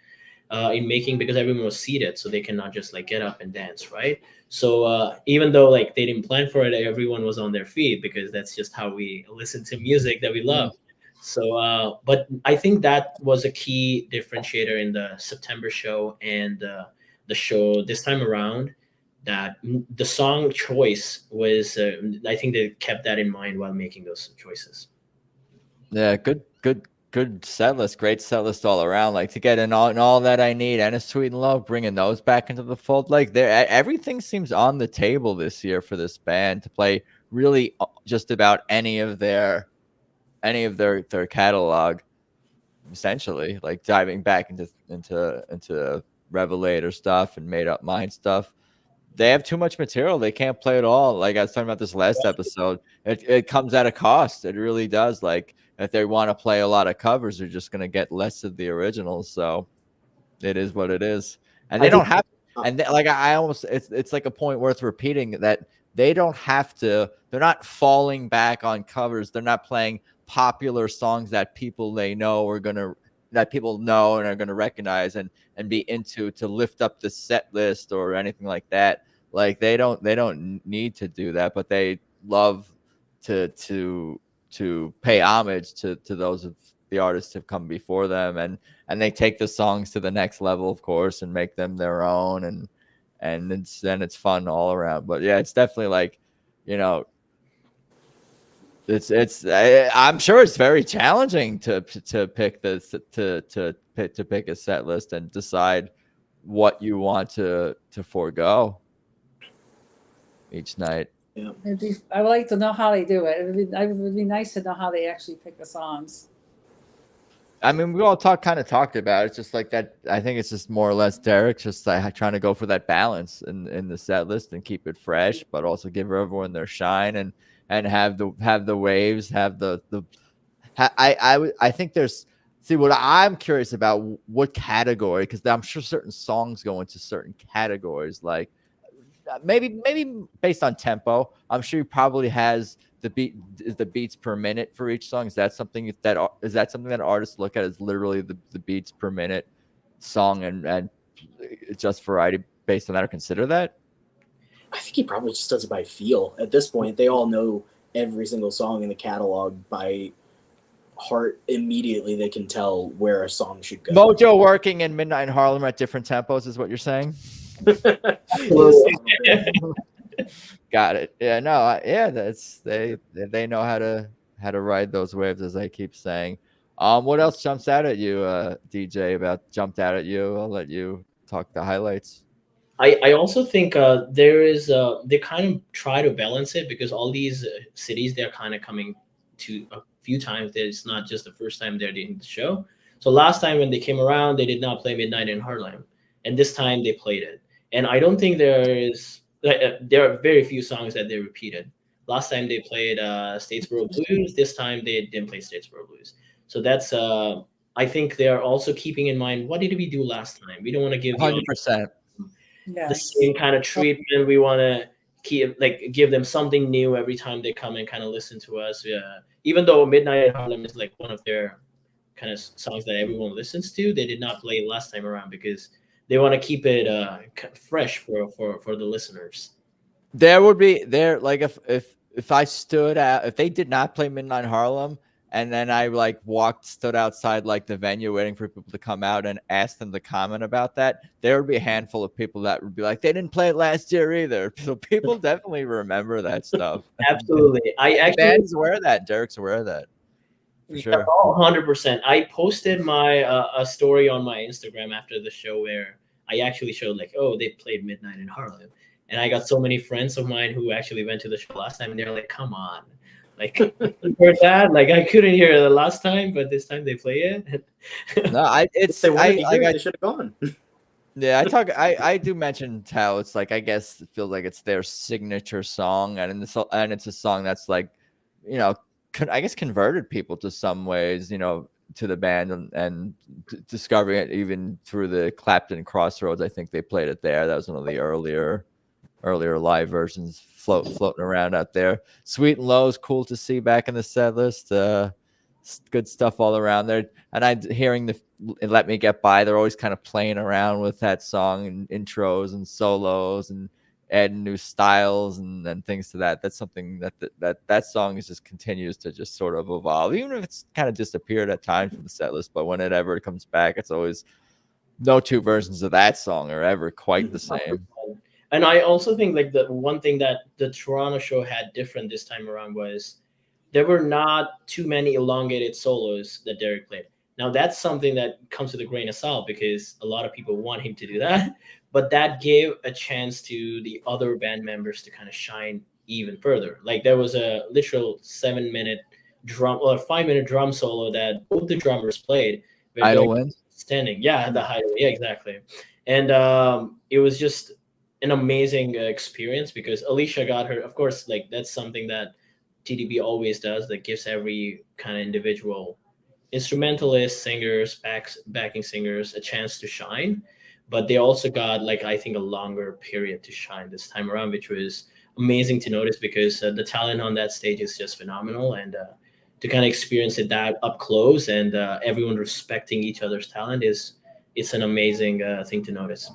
In making, because everyone was seated, so they cannot just like get up and dance, right? So even though like they didn't plan for it, everyone was on their feet because that's just how we listen to music that we love. So, but I think that was a key differentiator in the September show and the show this time around. That the song choice was, I think they kept that in mind while making those choices. Yeah, good set list, great set list all around. Like to get in all that I need and a Sweet and Low, bringing those back into the fold. Like everything seems on the table this year for this band to play really just about any of their catalog. essentially, like diving back into Revelator stuff and Made Up Mind stuff. They have too much material. They can't play it all. Like I was talking about this last episode, it comes at a cost. It really does. Like if they want to play a lot of covers, they're just going to get less of the originals. So it is what it is. And they don't have, and like I almost, it's like a point worth repeating that they don't have to. They're not falling back on covers. They're not playing popular songs that people that people know and are gonna recognize and be into to lift up the set list or anything like that. Like they don't need to do that, but they love to pay homage to those of the artists who've come before them, and they take the songs to the next level, of course, and make them their own, and it's fun all around. But yeah, it's definitely like, you know, I'm sure it's very challenging to pick to pick a set list and decide what you want to forego each night. Yeah. I would like to know how they do it. It would be nice to know how they actually pick the songs. I mean, we all talked about it. It's just like that. I think it's just more or less Derek just like trying to go for that balance in the set list and keep it fresh, but also give everyone their shine and have the waves, have I think there's, see, what I'm curious about, what category, because I'm sure certain songs go into certain categories, like maybe based on tempo. I'm sure he probably has the beats per minute for each song. Is that something that artists look at as literally the beats per minute song and just variety based on that, or consider that? I think he probably just does it by feel. At this point, they all know every single song in the catalog by heart. Immediately, they can tell where a song should go. Mojo working and Midnight in Harlem at different tempos is what you're saying? Got it. Yeah, no, yeah, that's they know how to ride those waves, as I keep saying. What else jumps out at you, DJ? Jumped out at you? I'll let you talk the highlights. I also think there is they kind of try to balance it, because all these cities, they're kind of coming to a few times. It's not just the first time they're doing the show. So last time when they came around, they did not play Midnight in Harlem, and this time they played it. And I don't think there are very few songs that they repeated. Last time they played Statesboro Blues. This time they didn't play Statesboro Blues. So that's I think they are also keeping in mind, what did we do last time? We don't want to give 100%. The same kind of treatment. We want to give them something new every time they come and kind of listen to us. Even though Midnight in Harlem is like one of their kind of songs that everyone listens to, they did not play it last time around because they want to keep it fresh for the listeners. There would be like if I stood out, if they did not play Midnight in Harlem, and then I stood outside like the venue waiting for people to come out and ask them to comment about that, there would be a handful of people that would be like, they didn't play it last year either. So people definitely remember that stuff. Absolutely. Dan's aware of that. Derek's aware of that. For sure. 100%. I posted my a story on my Instagram after the show where I actually showed they played Midnight in Harlem. And I got so many friends of mine who actually went to the show last time, and they're like, come on. You heard that? I couldn't hear it the last time, but this time they play it. No, they should have gone. Yeah, I do mention how it's like, I guess it feels like it's their signature song, and it's a song that's I guess converted people to some ways, to the band and discovering it even through the Clapton Crossroads. I think they played it there. That was one of the earlier live versions floating around out there. Sweet and Low is cool to see back in the set list. Good stuff all around there. And I'm hearing the Let Me Get By. They're always kind of playing around with that song and intros and solos and adding new styles and things to that. That's something that song just continues to just sort of evolve, even if it's kind of disappeared at times from the set list. But whenever it comes back, it's always, no two versions of that song are ever quite the same. And I also think the one thing that the Toronto show had different this time around was there were not too many elongated solos that Derek played. Now that's something that comes with a grain of salt because a lot of people want him to do that, but that gave a chance to the other band members to kind of shine even further. There was a literal 7-minute drum or 5-minute drum solo that both the drummers played But Idle wins. standing. Yeah, the Hideaway. Yeah, exactly. And it was just an amazing experience because Alicia got her. Of course, like that's something that TTB always does. That gives every kind of individual instrumentalists, singers, backing singers a chance to shine. But they also got like I think a longer period to shine this time around, which was amazing to notice because the talent on that stage is just phenomenal, and to kind of experience it that up close and everyone respecting each other's talent it's an amazing thing to notice.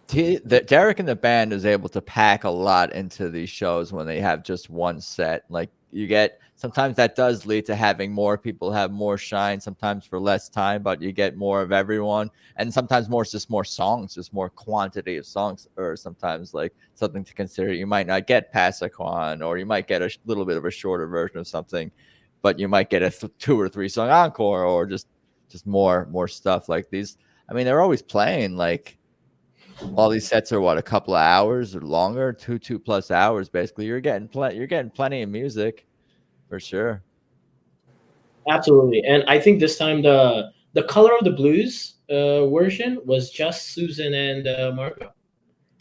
Derek and the band is able to pack a lot into these shows when they have just one set. Like you get sometimes that does lead to having more people have more shine, sometimes for less time, but you get more of everyone. And sometimes more, it's just more songs, just more quantity of songs, or sometimes like something to consider. You might not get Passaquan, or you might get a little bit of a shorter version of something, but you might get a 2 or 3 song encore, or just more stuff like these. I mean, they're always playing like all these sets are what, a couple of hours or longer, 2+ hours basically. You're getting plenty of music for sure. Absolutely. And I think this time the Color of the Blues version was just Susan and Marco.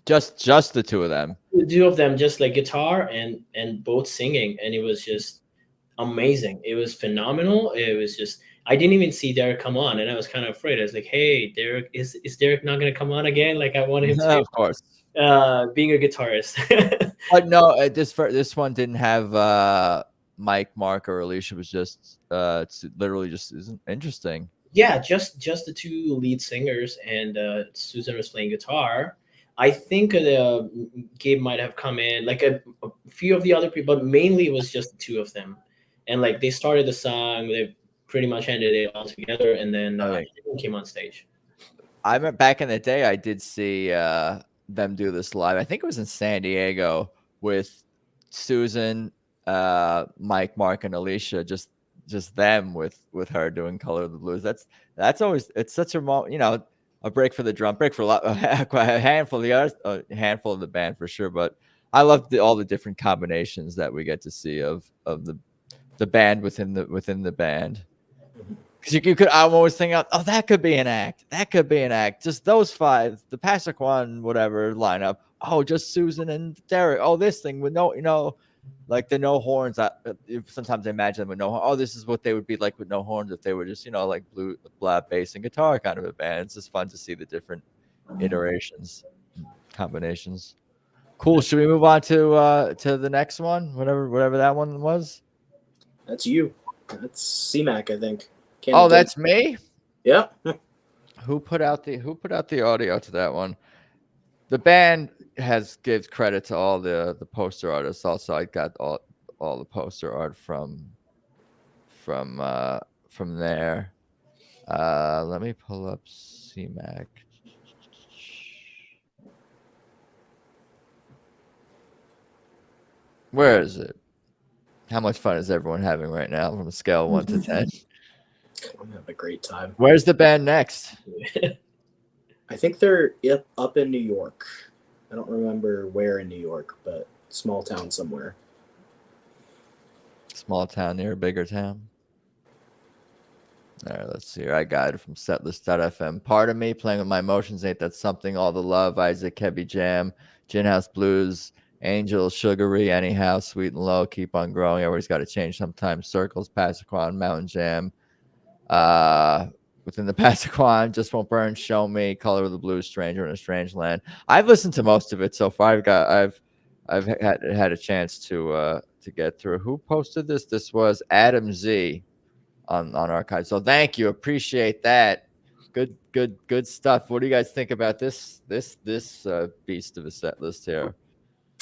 Just the two of them. The two of them, just like guitar and both singing, and it was just amazing. It was phenomenal. It was just I didn't even see Derek come on, and I was kind of afraid. I was like, "Hey, Derek, is Derek not going to come on again?" Like I wanted him to. Of course. Being a guitarist. But no, this one didn't have Mike, Mark, or Alicia. It was just it's literally just isn't interesting. Yeah, just the two lead singers, and Susan was playing guitar. I think Gabe might have come in, like a few of the other people, but mainly it was just the two of them. And like they started the song, they pretty much ended it all together, and then everyone came on stage. I remember back in the day, I did see them do this live. I think it was in San Diego with Susan, Mike, Mark, and Alicia. Just them with her doing Color of the Blues. That's always, it's such a a break for the drum, break for a handful of the others, a handful of the band for sure. But I love all the different combinations that we get to see of the band within the band. Because I'm always thinking, oh, that could be an act. That could be an act. Just those 5, the Passaquan, whatever lineup. Oh, just Susan and Derek. Oh, this thing with no, like the no horns. Sometimes I imagine them with no. Oh, this is what they would be like with no horns if they were just, like blah, bass and guitar kind of a band. It's just fun to see the different iterations, combinations. Cool. Should we move on to the next one? Whatever that one was. That's you. That's C-Mac, I think. Oh, that's me? Yeah. Who put out the audio to that one? The band gives credit to all the poster artists. Also, I got all the poster art from there. Let me pull up C-Mac. Where is it? How much fun is everyone having right now from a scale of 1 to 10? I'm having a great time. Where's the band next? I think they're up in New York. I don't remember where in New York, but small town somewhere. Small town near a bigger town. All right, let's see here. I got it from setlist.fm. Part of me playing with my emotions ain't that something. All the love, Isaac, Heavy Jam, Gin House Blues, Angel, Sugary, Anyhow, Sweet and Low, Keep on Growing. Everybody's got to change sometimes. Circles, Passaquan, Mountain Jam. Within the Passaquan, Just Won't Burn, Show Me, Color of the Blues, Stranger in a Strange Land. I've listened to most of it so far. I've had a chance to get through. Who posted this? This was Adam Z on Archive. So thank you, appreciate that. Good stuff. What do you guys think about this beast of a set list here?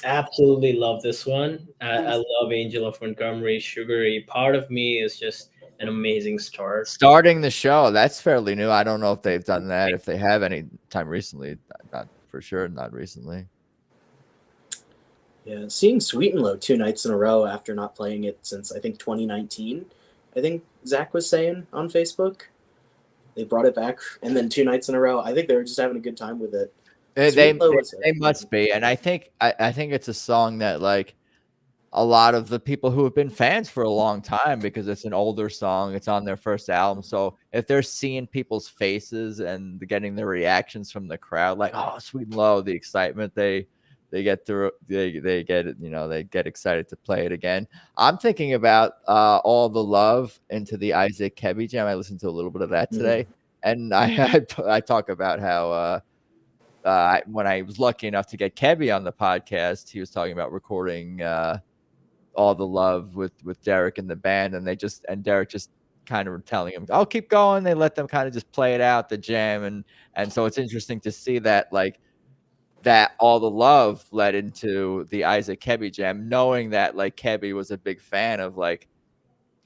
Absolutely love this one. I love Angel of Montgomery, Sugary. Part of me is just an amazing start. Starting the show, that's fairly new. I don't know if they've done that, if they have any time recently. Not for sure, not recently. Yeah, seeing Sweet and Low 2 nights in a row after not playing it since, I think, 2019, I think Zach was saying on Facebook. They brought it back, and then 2 nights in a row. I think they were just having a good time with it. They must be, and I think it's a song that, like, a lot of the people who have been fans for a long time because it's an older song. It's on their first album. So if they're seeing people's faces and getting the reactions from the crowd, like, oh, Sweet and Low, the excitement they get through, they get it, they get excited to play it again. I'm thinking about All the Love into the Isaac Kebby jam. I listened to a little bit of that today. And I talk about how when I was lucky enough to get Kebby on the podcast, he was talking about recording All the Love with Derek and the band, and Derek just kind of telling him, "Oh, keep going." They let them kind of just play it out, the jam, and so it's interesting to see that that All the Love led into the Isaac Kebby jam, knowing that Kebby was a big fan of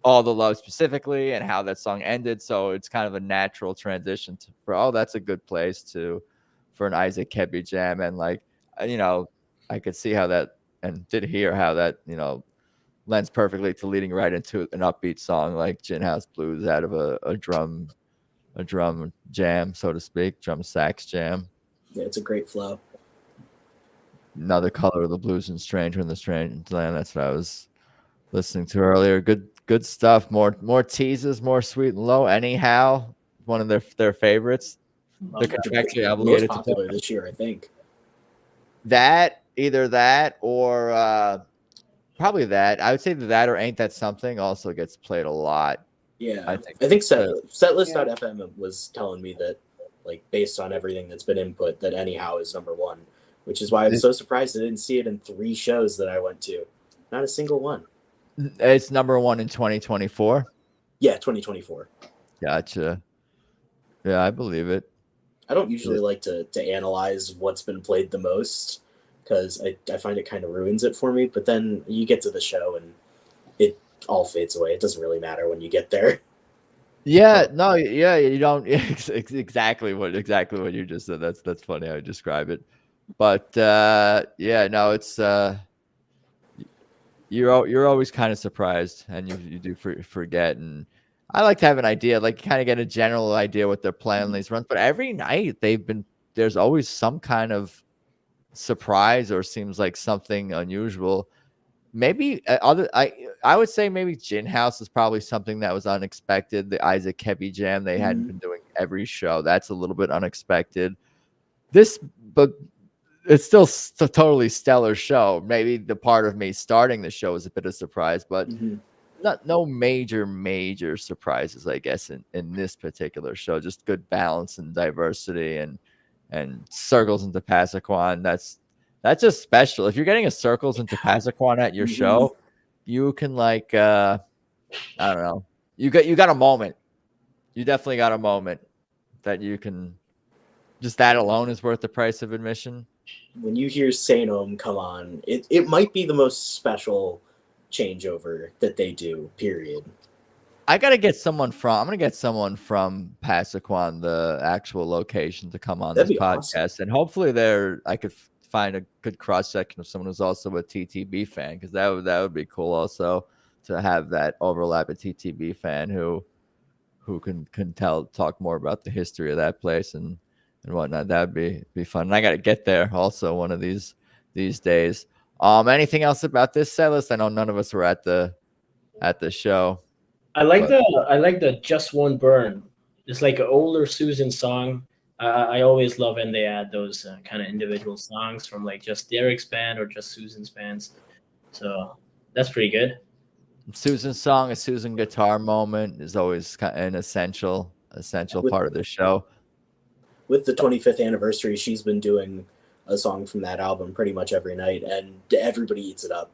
All the Love specifically and how that song ended. So it's kind of a natural transition that's a good place for an Isaac Kebby jam. And I could see how that, and did hear how that, lends perfectly to leading right into an upbeat song like Gin House Blues out of a drum jam, so to speak, drum sax jam. Yeah, it's a great flow. Another Color of the Blues and Stranger in the Strange Land. That's what I was listening to earlier. Good stuff. More teases, more Sweet and Low. Anyhow, one of their favorites. They're contractually obligated most popular this year, I think. Either that or probably that. I would say that or Ain't That Something also gets played a lot. Yeah, I think Setlist.fm was telling me that, based on everything that's been input, that Anyhow is number one, which is why I'm so surprised I didn't see it in 3 shows that I went to. Not a single one. It's number one in 2024. Yeah, 2024. Gotcha. Yeah, I believe it. I don't usually like to analyze what's been played the most, because I find it kind of ruins it for me. But then you get to the show and it all fades away. It doesn't really matter when you get there. Yeah, no, yeah, you don't exactly what you just said. That's funny how you describe it. But yeah, no, it's you're always kind of surprised, and you do forget. And I like to have an idea, kind of get a general idea what they're playing these runs. But every night there's always some kind of surprise or seems like something unusual. Maybe I would say maybe Gin House is probably something that was unexpected. The Isaac Kebby jam, they hadn't been doing every show. That's a little bit unexpected. But it's still a totally stellar show. Maybe the part of me starting the show is a bit of surprise, but no major surprises, I guess, in this particular show. Just good balance and diversity and Circles into Passaquan. That's just special. If you're getting a Circles into Passaquan at your show, you can I don't know. You got a moment. You definitely got a moment that you can. Just that alone is worth the price of admission. When you hear Saint Ohm come on, it might be the most special changeover that they do, period. I'm gonna get someone from Passaquan, the actual location, to come on this podcast. Awesome. And hopefully I could find a good cross section of someone who's also a TTB fan, because that would be cool also to have that overlap, a TTB fan who can talk more about the history of that place and whatnot. That'd be fun. And I gotta get there also one of these days. Anything else about this set list? I know none of us were at the show. I like the Just Won't Burn. It's like an older Susan song. I always love when they add those kind of individual songs from just Derek's band or just Susan's bands. So that's pretty good. Susan's song, a Susan guitar moment is always an essential part of the show. With the 25th anniversary, she's been doing a song from that album pretty much every night, and everybody eats it up.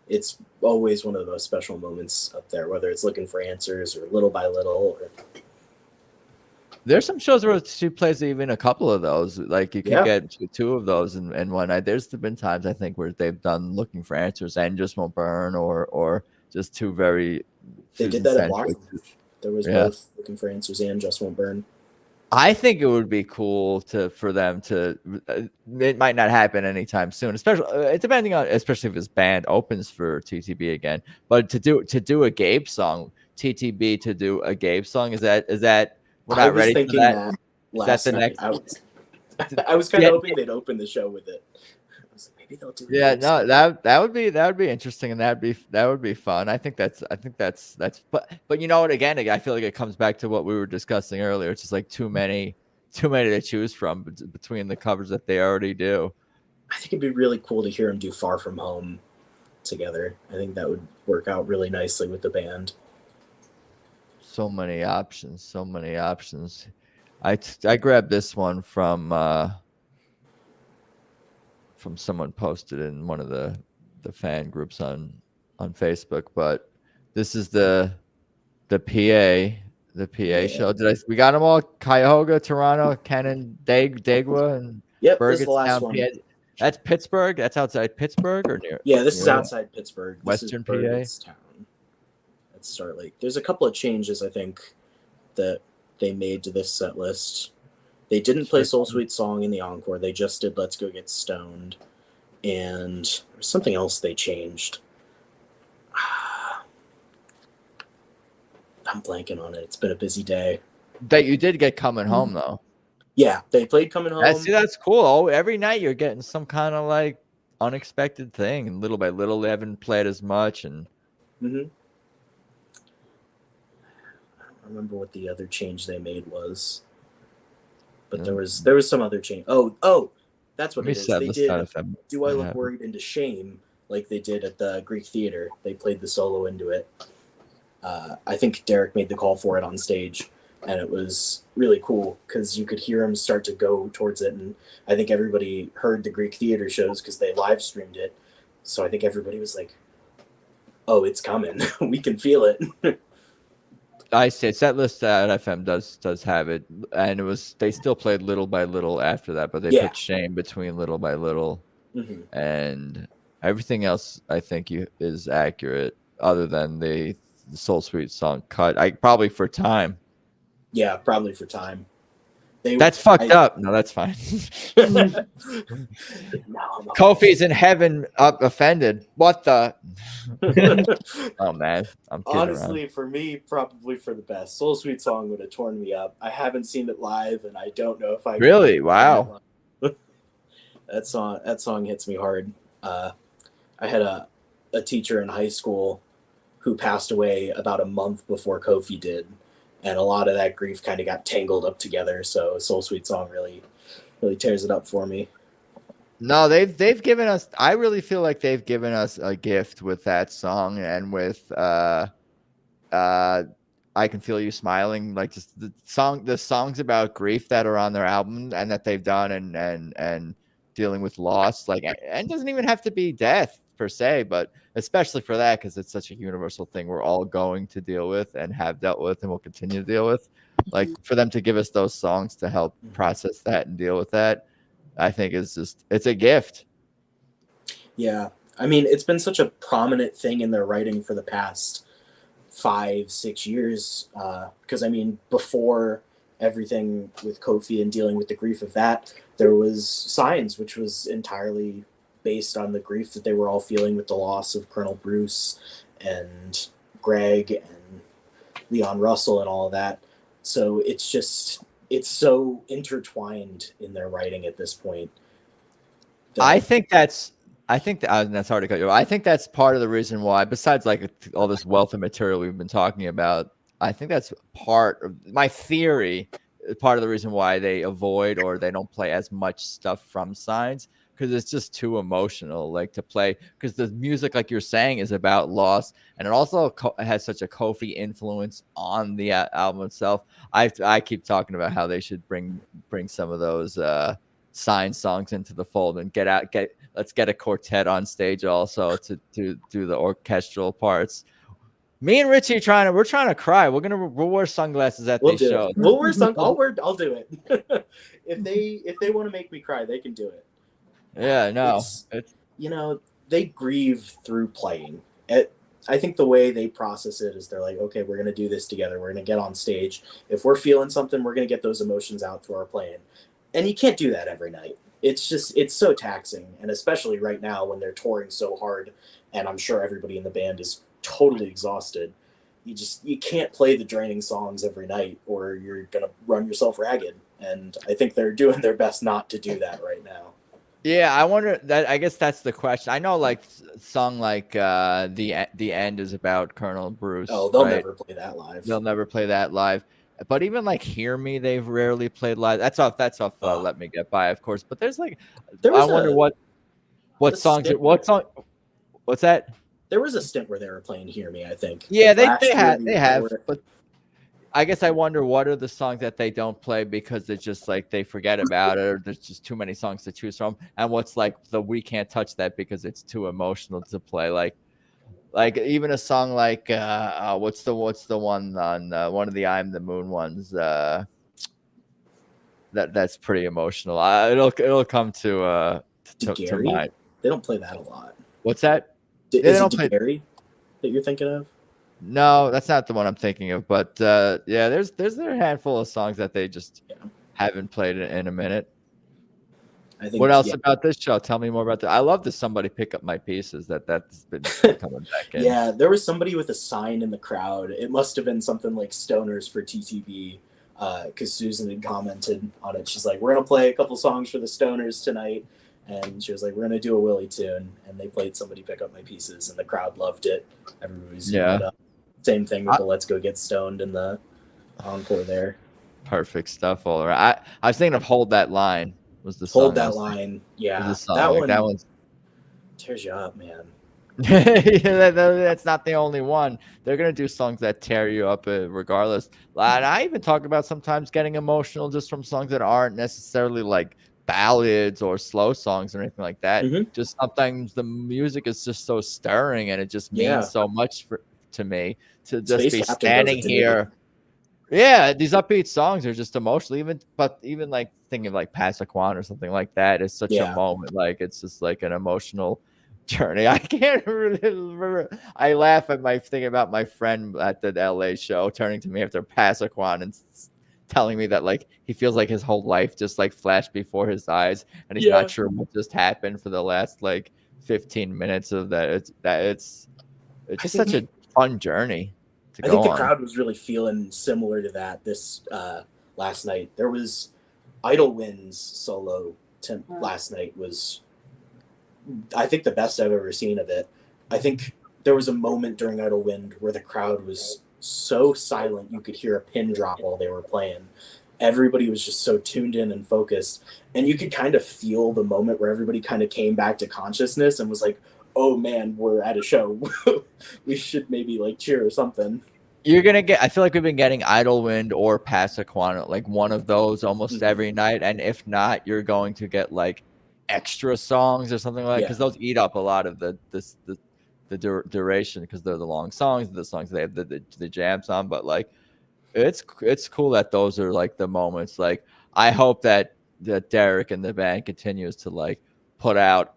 It's always one of the most special moments up there, whether it's Looking for Answers or Little by Little. There's some shows where she plays even a couple of those. You can get 2 of those in one night. There's been times, I think, where they've done Looking for Answers and Just Won't Burn, or just 2 very. They did that at Blossom. There was both Looking for Answers and Just Won't Burn. I think it would be cool for them to. It might not happen anytime soon, especially if his band opens for TTB again. But to do a Gabe song, TTB to do a Gabe song, is that we're not ready for that? Last night. I was kind of hoping they'd open the show with it. Maybe they'll do it. Yeah, no, that would be interesting, and that would be fun. I think that's but you know what? Again, I feel like it comes back to what we were discussing earlier. It's just like too many to choose from between the covers that they already do. I think it'd be really cool to hear them do Far From Home together. I think that would work out really nicely with the band. So many options, so many options. I grabbed this one from someone posted in one of the fan groups on Facebook, but this is the PA show. We got them all: Cuyahoga, Toronto, Canandaigua, and Yep, this is the last one. PA. That's Pittsburgh. That's outside Pittsburgh or near? Yeah, this is outside Pittsburgh. Western PA. Burgettstown. At Start Lake. There's a couple of changes I think that they made to this set list. They didn't play Soul Sweet Song in the encore. They just did Let's Go Get Stoned. And there's something else they changed. I'm blanking on it. It's been a busy day. That you did get Coming Home though. Yeah, they played Coming Home. That's cool. Oh, every night you're getting some kind of like unexpected thing, and little by little they haven't played as much. And I don't remember what the other change they made was, but there was some other change. Oh, that's what it is. They did Do I Look Worried into Shame, like they did at the Greek Theater. They played the solo into it. I think Derek made the call for it on stage, and it was really cool because you could hear him start to go towards it. And I think everybody heard the Greek Theater shows because they live streamed it. So I think everybody was like, oh, it's coming. We can feel it. I say set list at FM does have it, and they still played Little by Little after that, but they put Shame between Little by Little, and everything else I think is accurate, other than the Soul Sweet Song cut. Probably for time. Yeah, probably for time. That's fucked up. No, that's fine. Kofi's in heaven, offended. What the? Oh man, I'm kidding honestly around. For me, probably for the best. Soul Sweet Song would have torn me up. I haven't seen it live, and I don't know if I really. Wow, that song hits me hard. I had a teacher in high school who passed away about a month before Kofi did. And a lot of that grief kind of got tangled up together. So Soul Sweet Song really tears it up for me. No, they've given us. I really feel like they've given us a gift with that song, and with I Can Feel You Smiling. Like just the songs about grief that are on their album and that they've done, and dealing with loss. Like, and it doesn't even have to be death per se, but especially for that, because it's such a universal thing we're all going to deal with and have dealt with and will continue to deal with. Like, for them to give us those songs to help process that and deal with that, I think it's a gift. Yeah, I mean, it's been such a prominent thing in their writing for the past 5-6 years, because I mean, before everything with Kofi and dealing with the grief of that, there was Signs, which was entirely based on the grief that they were all feeling with the loss of Colonel Bruce and Greg and Leon Russell and all of that. So it's so intertwined in their writing at this point. I think that's hard to cut you off. I think that's part of the reason why, besides like all this wealth of material we've been talking about, I think that's part of my theory, part of the reason why they avoid or they don't play as much stuff from Signs, because it's just too emotional, like to play, because the music, like you're saying, is about loss, and it also has such a Kofi influence on the album itself. I keep talking about how they should bring some of those Signs songs into the fold and let's get a quartet on stage also to do the orchestral parts. Me and Richie we're trying to cry. We'll wear sunglasses at these shows. We'll wear I'll do it. If they want to make me cry, they can do it. Yeah, no. It's they grieve through playing. I think the way they process it is they're like, okay, we're going to do this together. We're going to get on stage. If we're feeling something, we're going to get those emotions out through our playing. And you can't do that every night. It's so taxing. And especially right now when they're touring so hard, and I'm sure everybody in the band is totally exhausted. You can't play the draining songs every night or you're going to run yourself ragged. And I think they're doing their best not to do that right now. Yeah, I wonder that. I guess that's the question. I know, like song like the end is about Colonel Bruce. Oh, they'll right? never play that live. They'll never play that live. But even like Hear Me, they've rarely played live. That's off. Let Me Get By, of course. But there's like, I wonder what songs. What song? What's that? There was a stint where they were playing Hear Me, I think. Yeah, Like they have. were... But I guess I wonder what are the songs that they don't play because it's just like they forget about it, or there's just too many songs to choose from, and what's like we can't touch that because it's too emotional to play. Like even a song like what's the one on one of the I'm the Moon ones that's pretty emotional. It'll come to mind. They don't play that a lot. What's that? Is it Gary that you're thinking of? No, that's not the one I'm thinking of. But yeah, there's a handful of songs that they just haven't played in a minute. I think, what else about this show? Tell me more about that. I love this Somebody Pick Up My Pieces. That's been coming back in. Yeah, there was somebody with a sign in the crowd. It must have been something like Stoners for TTB, because Susan had commented on it. She's like, we're going to play a couple songs for the Stoners tonight. And she was like, we're going to do a Willie tune. And they played Somebody Pick Up My Pieces, and the crowd loved it. Everybody was doing it up. Same thing with the Let's Go Get Stoned in the encore there. Perfect stuff all around. I was thinking of Hold That Line. Was the song Hold That Line. Yeah. That one tears you up, man. That's not the only one. They're going to do songs that tear you up regardless. And I even talk about sometimes getting emotional just from songs that aren't necessarily like ballads or slow songs or anything like that. Just sometimes the music is just so stirring and it just means so much to me to just be standing here. Yeah, these upbeat songs are just emotional. Even like thinking of like Passaquan or something like that is such a moment. Like it's just like an emotional journey. I can't really remember. I laugh at thinking about my friend at the LA show turning to me after Passaquan and telling me that like he feels like his whole life just like flashed before his eyes and he's not sure what just happened for the last like 15 minutes of that. It's just such a fun journey to go on. I think the crowd was really feeling similar to that this last night. There was Idlewind's solo last night was, I think, the best I've ever seen of it. I think there was a moment during Idlewind where the crowd was so silent you could hear a pin drop while they were playing. Everybody was just so tuned in and focused, and you could kind of feel the moment where everybody kind of came back to consciousness and was like, oh man, we're at a show. We should maybe like cheer or something. You're gonna get, I feel like we've been getting Idlewind or Passaquan, like one of those almost every night, and if not, you're going to get like extra songs or something like that, because those eat up a lot of the duration, because they're the long songs, the songs they have the jams on. But like it's cool that those are like the moments. Like I hope that Derek and the band continues to like put out,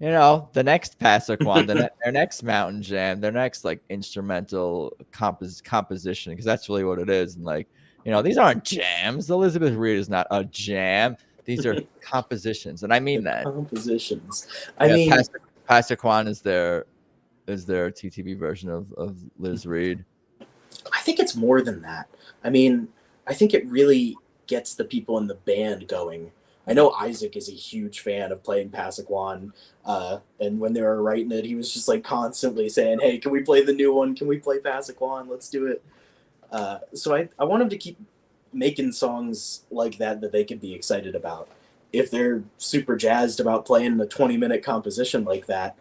you know, the next Passaquan, their next Mountain Jam, their next like instrumental composition, because that's really what it is. And like, you know, these aren't jams. Elizabeth Reed is not a jam. These are compositions, and I mean that. Compositions. I mean, Passaquan is their TTB version of Liz Reed. I think it's more than that. I mean, I think it really gets the people in the band going. I know Isaac is a huge fan of playing Passaquan, and when they were writing it, he was just like constantly saying, hey, can we play the new one? Can we play Passaquan? Let's do it. So I want him to keep making songs like that they could be excited about. If they're super jazzed about playing a 20-minute composition like that,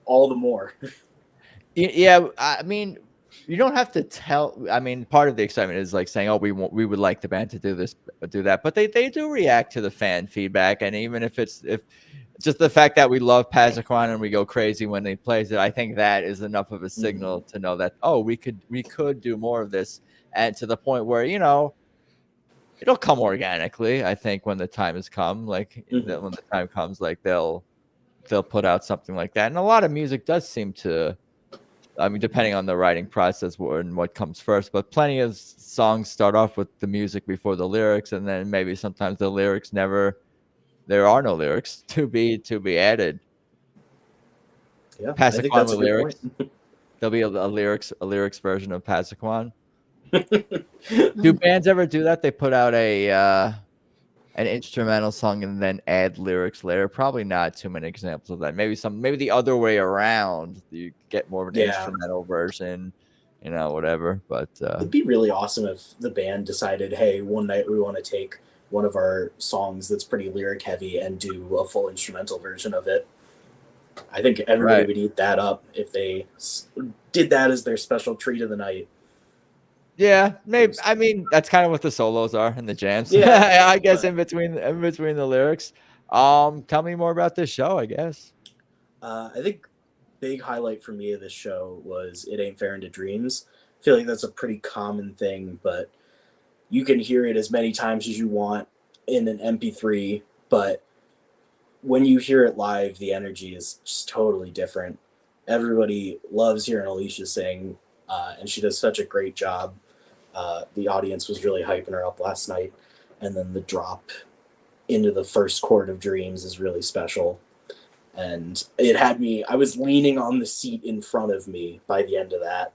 all the more. Yeah, I mean, you don't have to tell. I mean, part of the excitement is like saying, "Oh, we would like the band to do this, do that." But they do react to the fan feedback, and even if just the fact that we love Passaquan and we go crazy when he plays it, I think that is enough of a signal to know that we could do more of this, and to the point where, you know, it'll come organically. I think when the time has come, like when the time comes, like they'll put out something like that. And a lot of music does seem to, I mean, depending on the writing process and what comes first, but plenty of songs start off with the music before the lyrics, and then maybe sometimes the lyrics there are no lyrics to be added. Yeah, Passaquan with lyrics. There'll be a lyrics version of Passaquan. Do bands ever do that? They put out a an instrumental song and then add lyrics later. Probably not too many examples of that. Maybe the other way around. You get more of an instrumental version, whatever. But it'd be really awesome if the band decided, hey, one night we want to take one of our songs that's pretty lyric heavy and do a full instrumental version of it. I think everybody would eat that up if they did that as their special treat of the night. Yeah, maybe. I mean, that's kind of what the solos are and the jams. Yeah, I guess in between the lyrics. Tell me more about this show, I guess. I think big highlight for me of this show was It Ain't Fair Into Dreams. I feel like that's a pretty common thing, but you can hear it as many times as you want in an MP3, but when you hear it live, the energy is just totally different. Everybody loves hearing Alicia sing, and she does such a great job. The audience was really hyping her up last night, and then the drop into the first chord of Dreams is really special. And it had me, I was leaning on the seat in front of me by the end of that.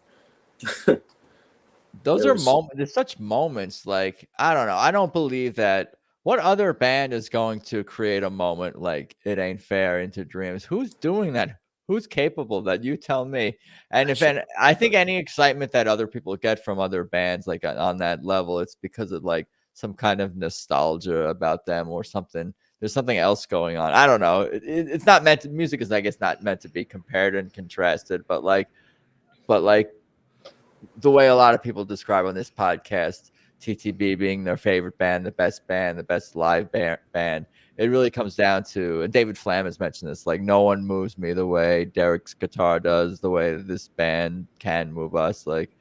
Those are moments. There's such moments. Like, I don't know. I don't believe that. What other band is going to create a moment like It Ain't Fair Into Dreams? Who's doing that? Who's capable of that? You tell me. And I think any excitement that other people get from other bands, like on that level, it's because of like some kind of nostalgia about them or something. There's something else going on. I don't know. It's not meant to, music is, I guess, not meant to be compared and contrasted, but like the way a lot of people describe on this podcast, TTB being their favorite band, the best live band. It really comes down to, and David Flam has mentioned this, like no one moves me the way Derek's guitar does, the way this band can move us. Like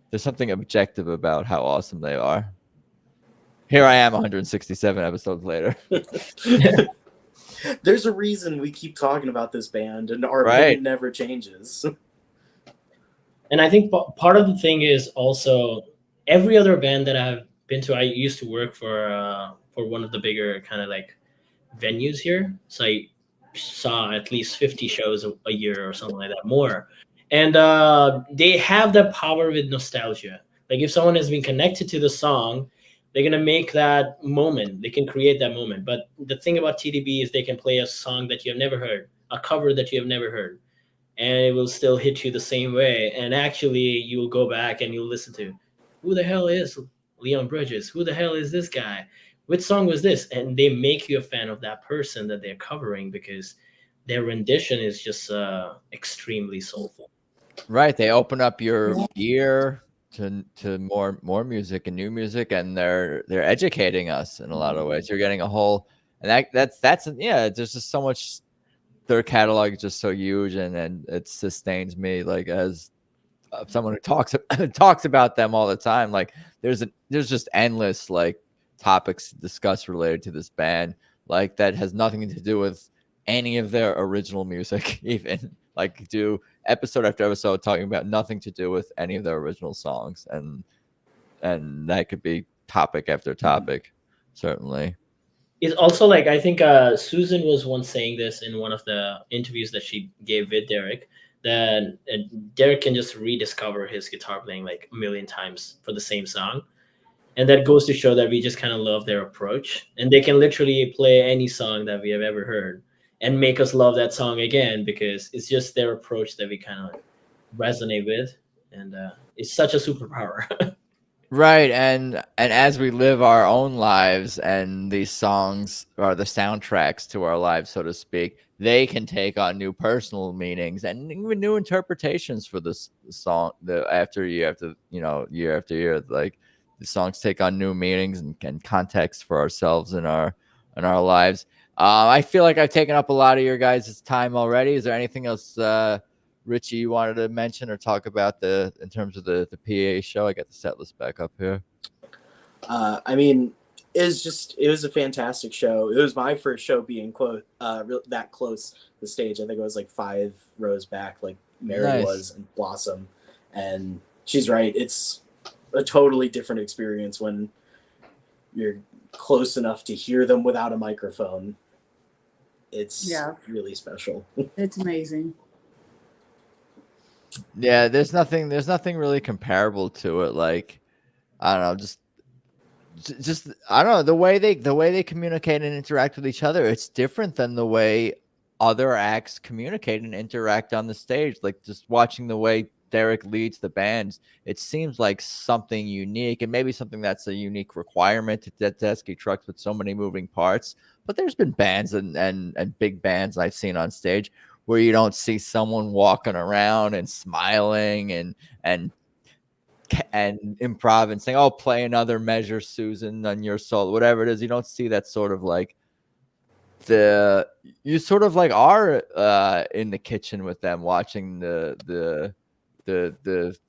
there's something objective about how awesome they are. Here I am 167 episodes later. There's a reason we keep talking about this band, and our opinion never changes. And I think part of the thing is also every other band that I've been to, I used to work for one of the bigger kind of like venues here. So I saw at least 50 shows a year or something like that, more. And they have that power with nostalgia. Like if someone has been connected to the song, they're going to make that moment. They can create that moment. But the thing about TTB is they can play a song that you have never heard, a cover that you have never heard, and it will still hit you the same way. And actually, you will go back and you'll listen to, who the hell is Leon Bridges? Who the hell is this guy? Which song was this? And they make you a fan of that person that they're covering because their rendition is just extremely soulful. Right. They open up your ear to more music and new music, and they're educating us in a lot of ways. You're getting a whole, and that's there's just so much. Their catalog is just so huge, and it sustains me like as someone who talks about them all the time. Like there's just endless like topics to discuss related to this band, like that has nothing to do with any of their original music, even like do episode after episode talking about nothing to do with any of their original songs, and that could be topic after topic, certainly. It's also like, I think Susan was once saying this in one of the interviews that she gave with Derek, that Derek can just rediscover his guitar playing like a million times for the same song. And that goes to show that we just kind of love their approach. And they can literally play any song that we have ever heard and make us love that song again, because it's just their approach that we kind of resonate with. And it's such a superpower. Right, and as we live our own lives, and these songs are the soundtracks to our lives, so to speak, they can take on new personal meanings and even new interpretations for this song. Year after year, like the songs take on new meanings and context for ourselves in our lives. I feel like I've taken up a lot of your guys' time already. Is there anything else, Richie, you wanted to mention or talk about in terms of the PA show? I got the set list back up here. I mean, it was a fantastic show. It was my first show being that close to the stage. I think it was like 5 rows back, like Mary was and Blossom. And she's right. It's a totally different experience when you're close enough to hear them without a microphone. It's really special. It's amazing. Yeah, there's nothing really comparable to it. Like, I don't know, just just I don't know, the way they communicate and interact with each other, it's different than the way other acts communicate and interact on the stage. Like just watching the way Derek leads the bands, it seems like something unique, and maybe something that's a unique requirement to Tedeschi Trucks with so many moving parts. But there's been bands and big bands I've seen on stage where you don't see someone walking around and smiling and improv and saying, "Oh, play another measure, Susan, on your solo," whatever it is. You don't see that sort of like you sort of like are in the kitchen with them, watching the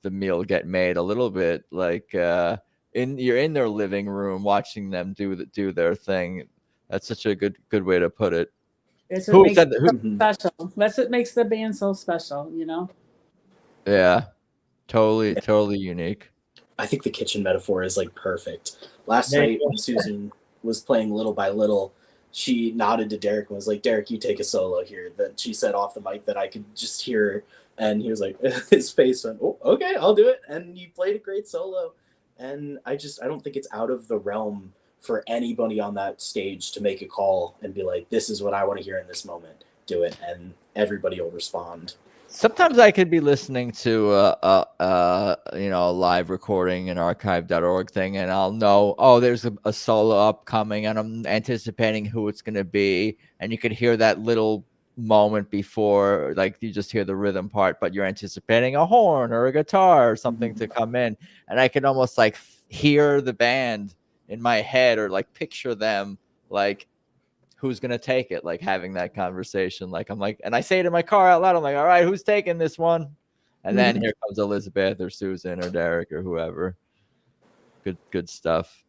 meal get made a little bit, like you're in their living room watching them do their thing. That's such a good way to put it. It's what makes it so special. That's what makes the band so special, you know? Yeah. Totally unique. I think the kitchen metaphor is like perfect. Last night when Susan was playing Little by Little, she nodded to Derek and was like, "Derek, you take a solo here." That she said off the mic that I could just hear, and he was like, his face went, "Oh, okay, I'll do it." And you played a great solo, and I don't think it's out of the realm for anybody on that stage to make a call and be like, "This is what I want to hear in this moment. Do it," and everybody will respond. Sometimes I could be listening to a live recording, an archive.org thing, and I'll know, oh, there's a solo upcoming, and I'm anticipating who it's going to be, and you could hear that little moment before, like you just hear the rhythm part, but you're anticipating a horn or a guitar or something to come in, and I can almost like hear the band in my head or like picture them like who's going to take it, like having that conversation. Like I'm like, and I say it in my car out loud, I'm like, all right, who's taking this one? And then here comes Elizabeth or Susan or Derek or whoever. Good stuff.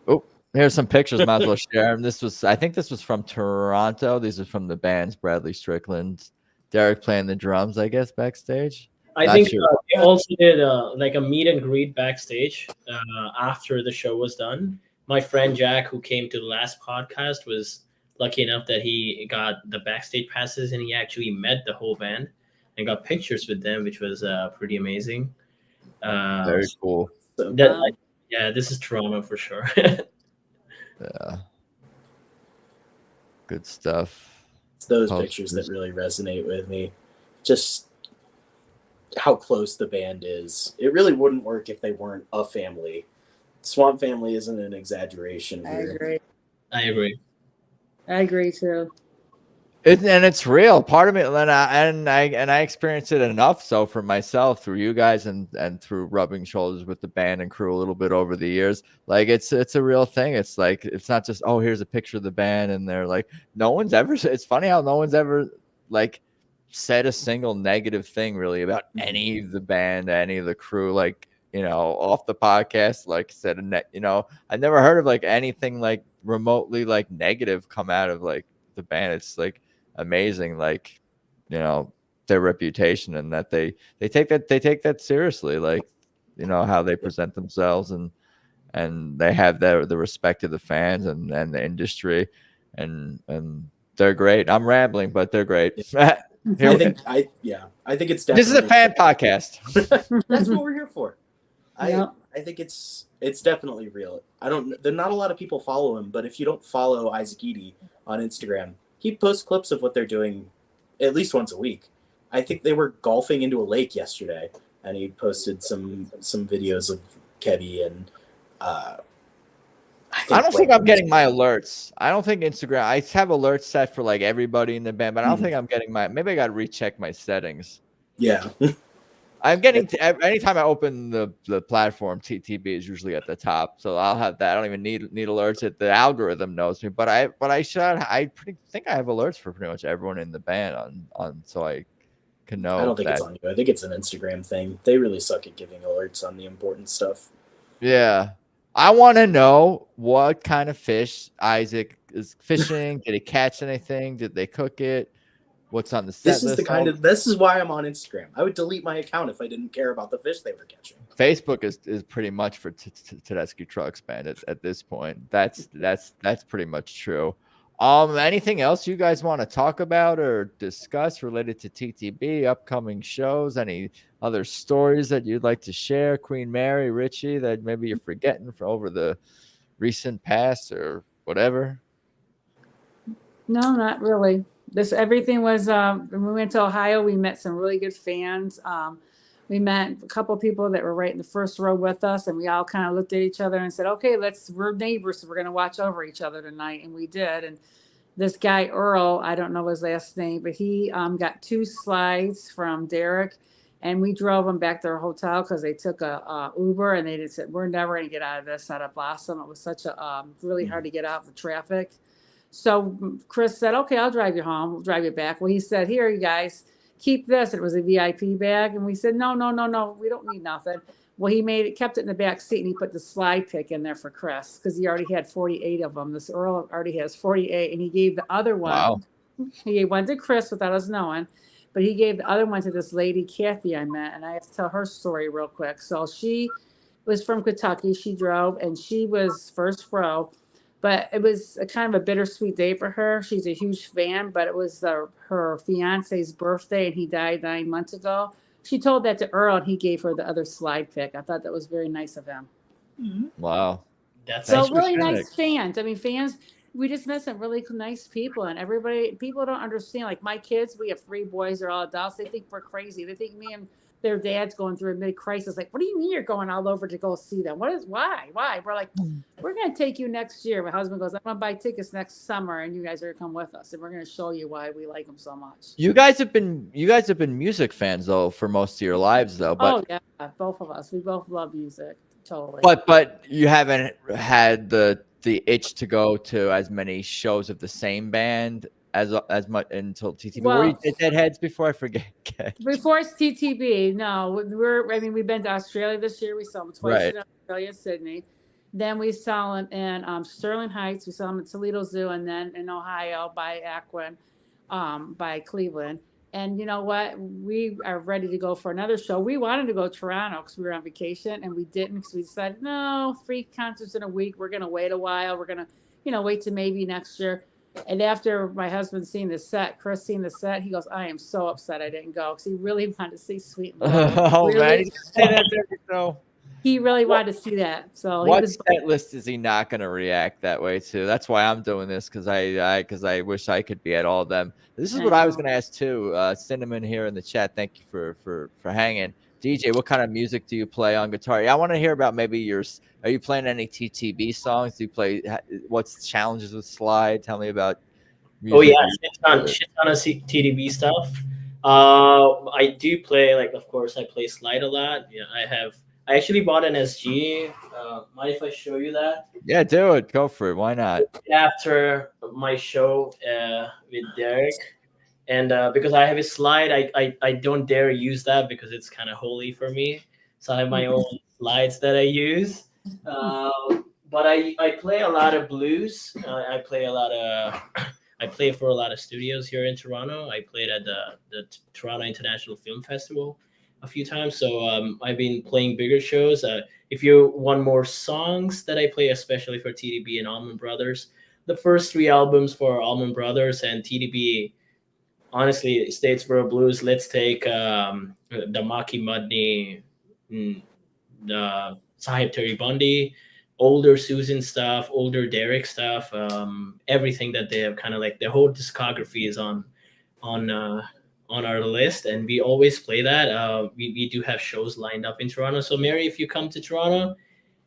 Oh, here's some pictures. Might as well share them. I think this was from Toronto. These are from the bands Bradley Strickland, Derek playing the drums, I guess, backstage. I think they also did like a meet and greet backstage after the show was done. My friend Jack, who came to the last podcast, was lucky enough that he got the backstage passes, and he actually met the whole band and got pictures with them, which was pretty amazing. Very cool. So this is Toronto for sure. Yeah. Good stuff. It's those pictures that really resonate with me. Just how close the band is. It really wouldn't work if they weren't a family. Swamp Family isn't an exaggeration here. I agree too. And it's real. Part of it, and I experienced it enough so for myself through you guys and through rubbing shoulders with the band and crew a little bit over the years. Like it's a real thing. It's like it's not just, oh, here's a picture of the band and they're like, no one's ever. It's funny how no one's ever like said a single negative thing really about any of the band, any of the crew. Like, you know, off the podcast, like said, I never heard of like anything like remotely like negative come out of like the band. It's like amazing, like, you know, their reputation and that they take that seriously, like, you know, how they present themselves and they have the respect of the fans and the industry and they're great. I'm rambling, but they're great. I think it's definitely, this is a fan podcast. That's what we're here for. I think it's definitely real. There not a lot of people follow him, but if you don't follow Isaac Eady on Instagram, he posts clips of what they're doing at least once a week. I think they were golfing into a lake yesterday, and he posted some videos of Kevy and I don't think I'm getting my alerts. I don't think Instagram. I have alerts set for like everybody in the band, but I don't think I'm getting maybe I got to recheck my settings. Yeah. I'm getting anytime I open the platform, TTB is usually at the top, so I'll have that. I don't even need alerts. The algorithm knows me, but I think I have alerts for pretty much everyone in the band on so I can know. I don't think it's on you. I think it's an Instagram thing. They really suck at giving alerts on the important stuff. Yeah, I want to know what kind of fish Isaac is fishing. Did he catch anything? Did they cook it? What's on the set list? This is why I'm on Instagram. I would delete my account if I didn't care about the fish they were catching. Facebook is pretty much for Tedeschi Trucks band at this point. That's pretty much true. Anything else you guys want to talk about or discuss related to TTB, upcoming shows, any other stories that you'd like to share, Queen Mary, Richie, that maybe you're forgetting for over the recent past or whatever? No, not really. This everything was when we went to Ohio, we met some really good fans. We met a couple of people that were right in the first row with us, and we all kind of looked at each other and said, okay, we're neighbors, so we're gonna watch over each other tonight. And we did. And this guy Earl, I don't know his last name, but he got 2 slides from Derek, and we drove them back to our hotel because they took a Uber, and they just said, we're never gonna get out of this out of Blossom. It was such a really hard to get out of the traffic. So Chris said, okay, I'll drive you home. We'll drive you back. Well, he said, here, you guys, keep this. It was a VIP bag. And we said, no, we don't need nothing. Well, he kept it in the back seat, and he put the slide pick in there for Chris because he already had 48 of them. This Earl already has 48, and he gave the other one. Wow. He gave one to Chris without us knowing, but he gave the other one to this lady, Kathy, I met, and I have to tell her story real quick. So she was from Kentucky. She drove, and she was first row. But it was a kind of a bittersweet day for her. She's a huge fan, but it was her fiance's birthday, and he died 9 months ago. She told that to Earl, and he gave her the other slide pick. I thought that was very nice of him. Wow. That's So really nice fans. I mean, fans, we just met some really nice people, and people don't understand. Like my kids, we have 3 boys, they're all adults. They think we're crazy. They think me and their dad's going through a mid-crisis. Like, what do you mean you're going all over to go see them? Why? We're like, we're going to take you next year. My husband goes, I'm going to buy tickets next summer, and you guys are going to come with us, and we're going to show you why we like them so much. You guys have been music fans though for most of your lives though. But yeah, both of us. We both love music. Totally. But you haven't had the itch to go to as many shows of the same band as much until TTB. Were you Deadheads before? I forget. Before it's TTB, no. We've been to Australia this year. We saw them twice in Australia, Sydney. Then we saw them in Sterling Heights. We saw them at Toledo Zoo, and then in Ohio by Aquin, by Cleveland. And you know what? We are ready to go for another show. We wanted to go to Toronto because we were on vacation, and we didn't because we decided, no, 3 concerts in a week. We're going to wait a while. We're going to, wait to maybe next year. And after my husband seen the set, Chris seen the set, he goes, I am so upset I didn't go because he really wanted to see Sweet and Low. Man, he's gonna say that every show. He really wanted to see that. So what set list is he not going to react that way to? That's why I'm doing this because I wish I could be at all of them. This is what I was going to ask too. Cinnamon here in the chat. Thank you for hanging. DJ, what kind of music do you play on guitar? I want to hear about maybe yours. Are you playing any TTB songs? Do you play? What's challenges with slide? Tell me about. Music. Oh yeah, shit ton of TTB stuff. I do play, like, of course, I play slide a lot. Yeah, I actually bought an SG. Mind if I show you that? Yeah, do it. Go for it. Why not? After my show with Derek. And because I have a slide, I don't dare use that because it's kind of holy for me. So I have my own slides that I use. But I play a lot of blues. I play for a lot of studios here in Toronto. I played at the Toronto International Film Festival a few times. So I've been playing bigger shows. If you want more songs that I play, especially for TTB and Allman Brothers, the first 3 albums for Allman Brothers and TTB, honestly, Statesboro Blues, let's take the Maki Mudney, the Sahib Terry Bundy, older Susan stuff, older Derek stuff, everything that they have, kind of like the whole discography is on our list, and we always play that. We do have shows lined up in Toronto. So Mary, if you come to Toronto,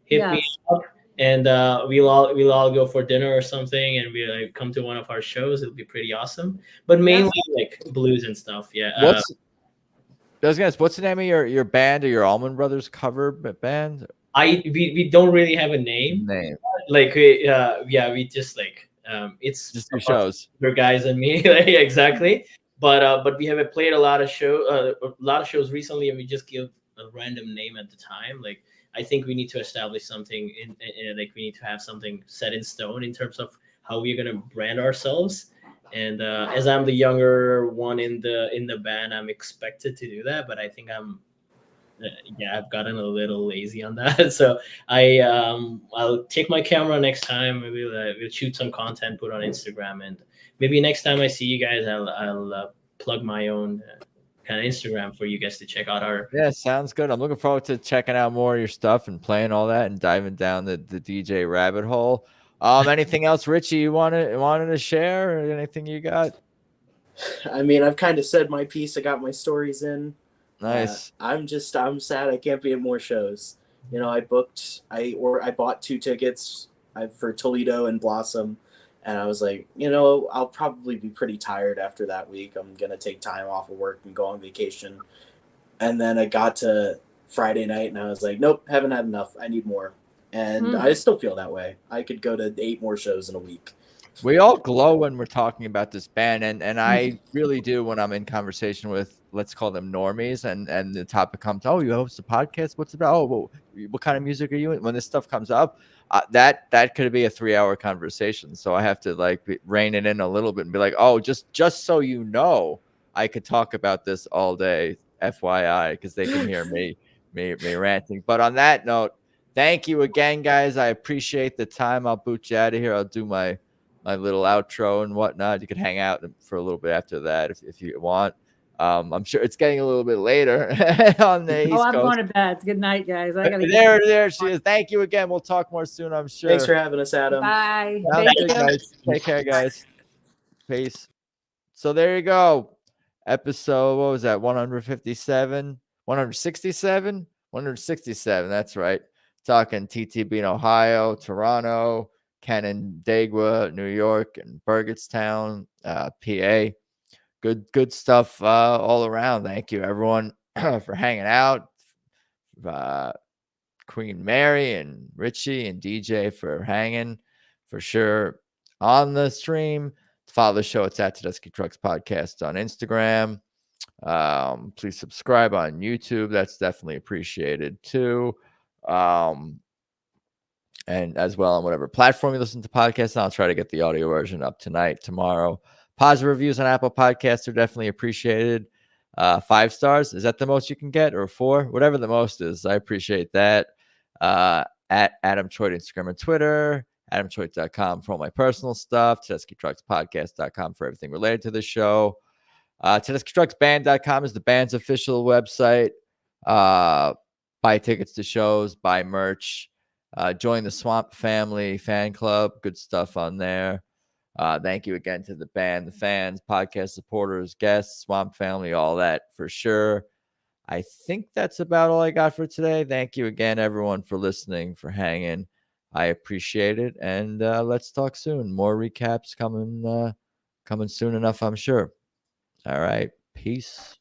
hit me up, and we'll all go for dinner or something, and we come to one of our shows. It'll be pretty awesome. But mainly like blues and stuff. Yeah. What's the name of your band or your Allman Brothers cover band? We don't really have a name. Like we just like it's just 2 shows. Your guys and me, exactly. But we have played a lot of shows recently, and we just give a random name at the time. Like, I think we need to establish something like we need to have something set in stone in terms of how we're gonna brand ourselves. And as I'm the younger one in the band, I'm expected to do that. But I think I'm yeah, I've gotten a little lazy on that. So I'll take my camera next time. Maybe we'll shoot some content, put on Instagram, and maybe next time I see you guys, I'll plug my own kind of Instagram for you guys to check out our. Yeah, sounds good. I'm looking forward to checking out more of your stuff and playing all that and diving down the DJ rabbit hole. Anything else, Richie, you wanted to share, or anything you got? I mean, I've kind of said my piece. I got my stories in. Nice. I'm sad I can't be at more shows. You know, I bought 2 tickets for Toledo and Blossom, and I was like, you know, I'll probably be pretty tired after that week. I'm gonna take time off of work and go on vacation. And then I got to Friday night, and I was like, nope, haven't had enough. I need more. And I still feel that way. I could go to 8 more shows in a week. We all glow when we're talking about this band, and I really do when I'm in conversation with, let's call them normies, and the topic comes, oh, you host a podcast? What's it about? Oh, well, what kind of music are you in? When this stuff comes up, that could be a 3-hour conversation. So I have to rein it in a little bit and be like, oh, just so you know, I could talk about this all day, FYI, because they can hear me ranting. But on that note, thank you again, guys. I appreciate the time. I'll boot you out of here. I'll do my little outro and whatnot. You could hang out for a little bit after that if you want. I'm sure it's getting a little bit later on the East Coast. I'm going to bed. Good night, guys. There she is. Thank you again. We'll talk more soon, I'm sure. Thanks for having us, Adam. Bye. Thank you, guys. Take care, guys. Peace. So there you go. Episode, what was that? 157? 167? 167. That's right. Talking TTB in Ohio, Toronto, Canandaigua, New York, and Burgettstown, PA. Good stuff all around. Thank you, everyone, for hanging out. Queen Mary and Richie and DJ for hanging, for sure, on the stream. Follow the show. It's at Tedeschi Trucks Podcast on Instagram. Please subscribe on YouTube. That's definitely appreciated too. And as well on whatever platform you listen to podcasts on. I'll try to get the audio version up tonight, tomorrow. Positive reviews on Apple Podcasts are definitely appreciated. 5 stars, is that the most you can get, or 4? Whatever the most is, I appreciate that. At Adam Choit, Instagram and Twitter. AdamChoit.com for all my personal stuff. TedeschiTrucksPodcast.com for everything related to the show. TedeschiTrucksBand.com is the band's official website. Buy tickets to shows, buy merch. Join the Swamp Family fan club. Good stuff on there. Thank you again to the band, the fans, podcast supporters, guests, Swamp Family, all that for sure. I think that's about all I got for today. Thank you again, everyone, for listening, for hanging. I appreciate it. And let's talk soon. More recaps coming soon enough, I'm sure. All right. Peace.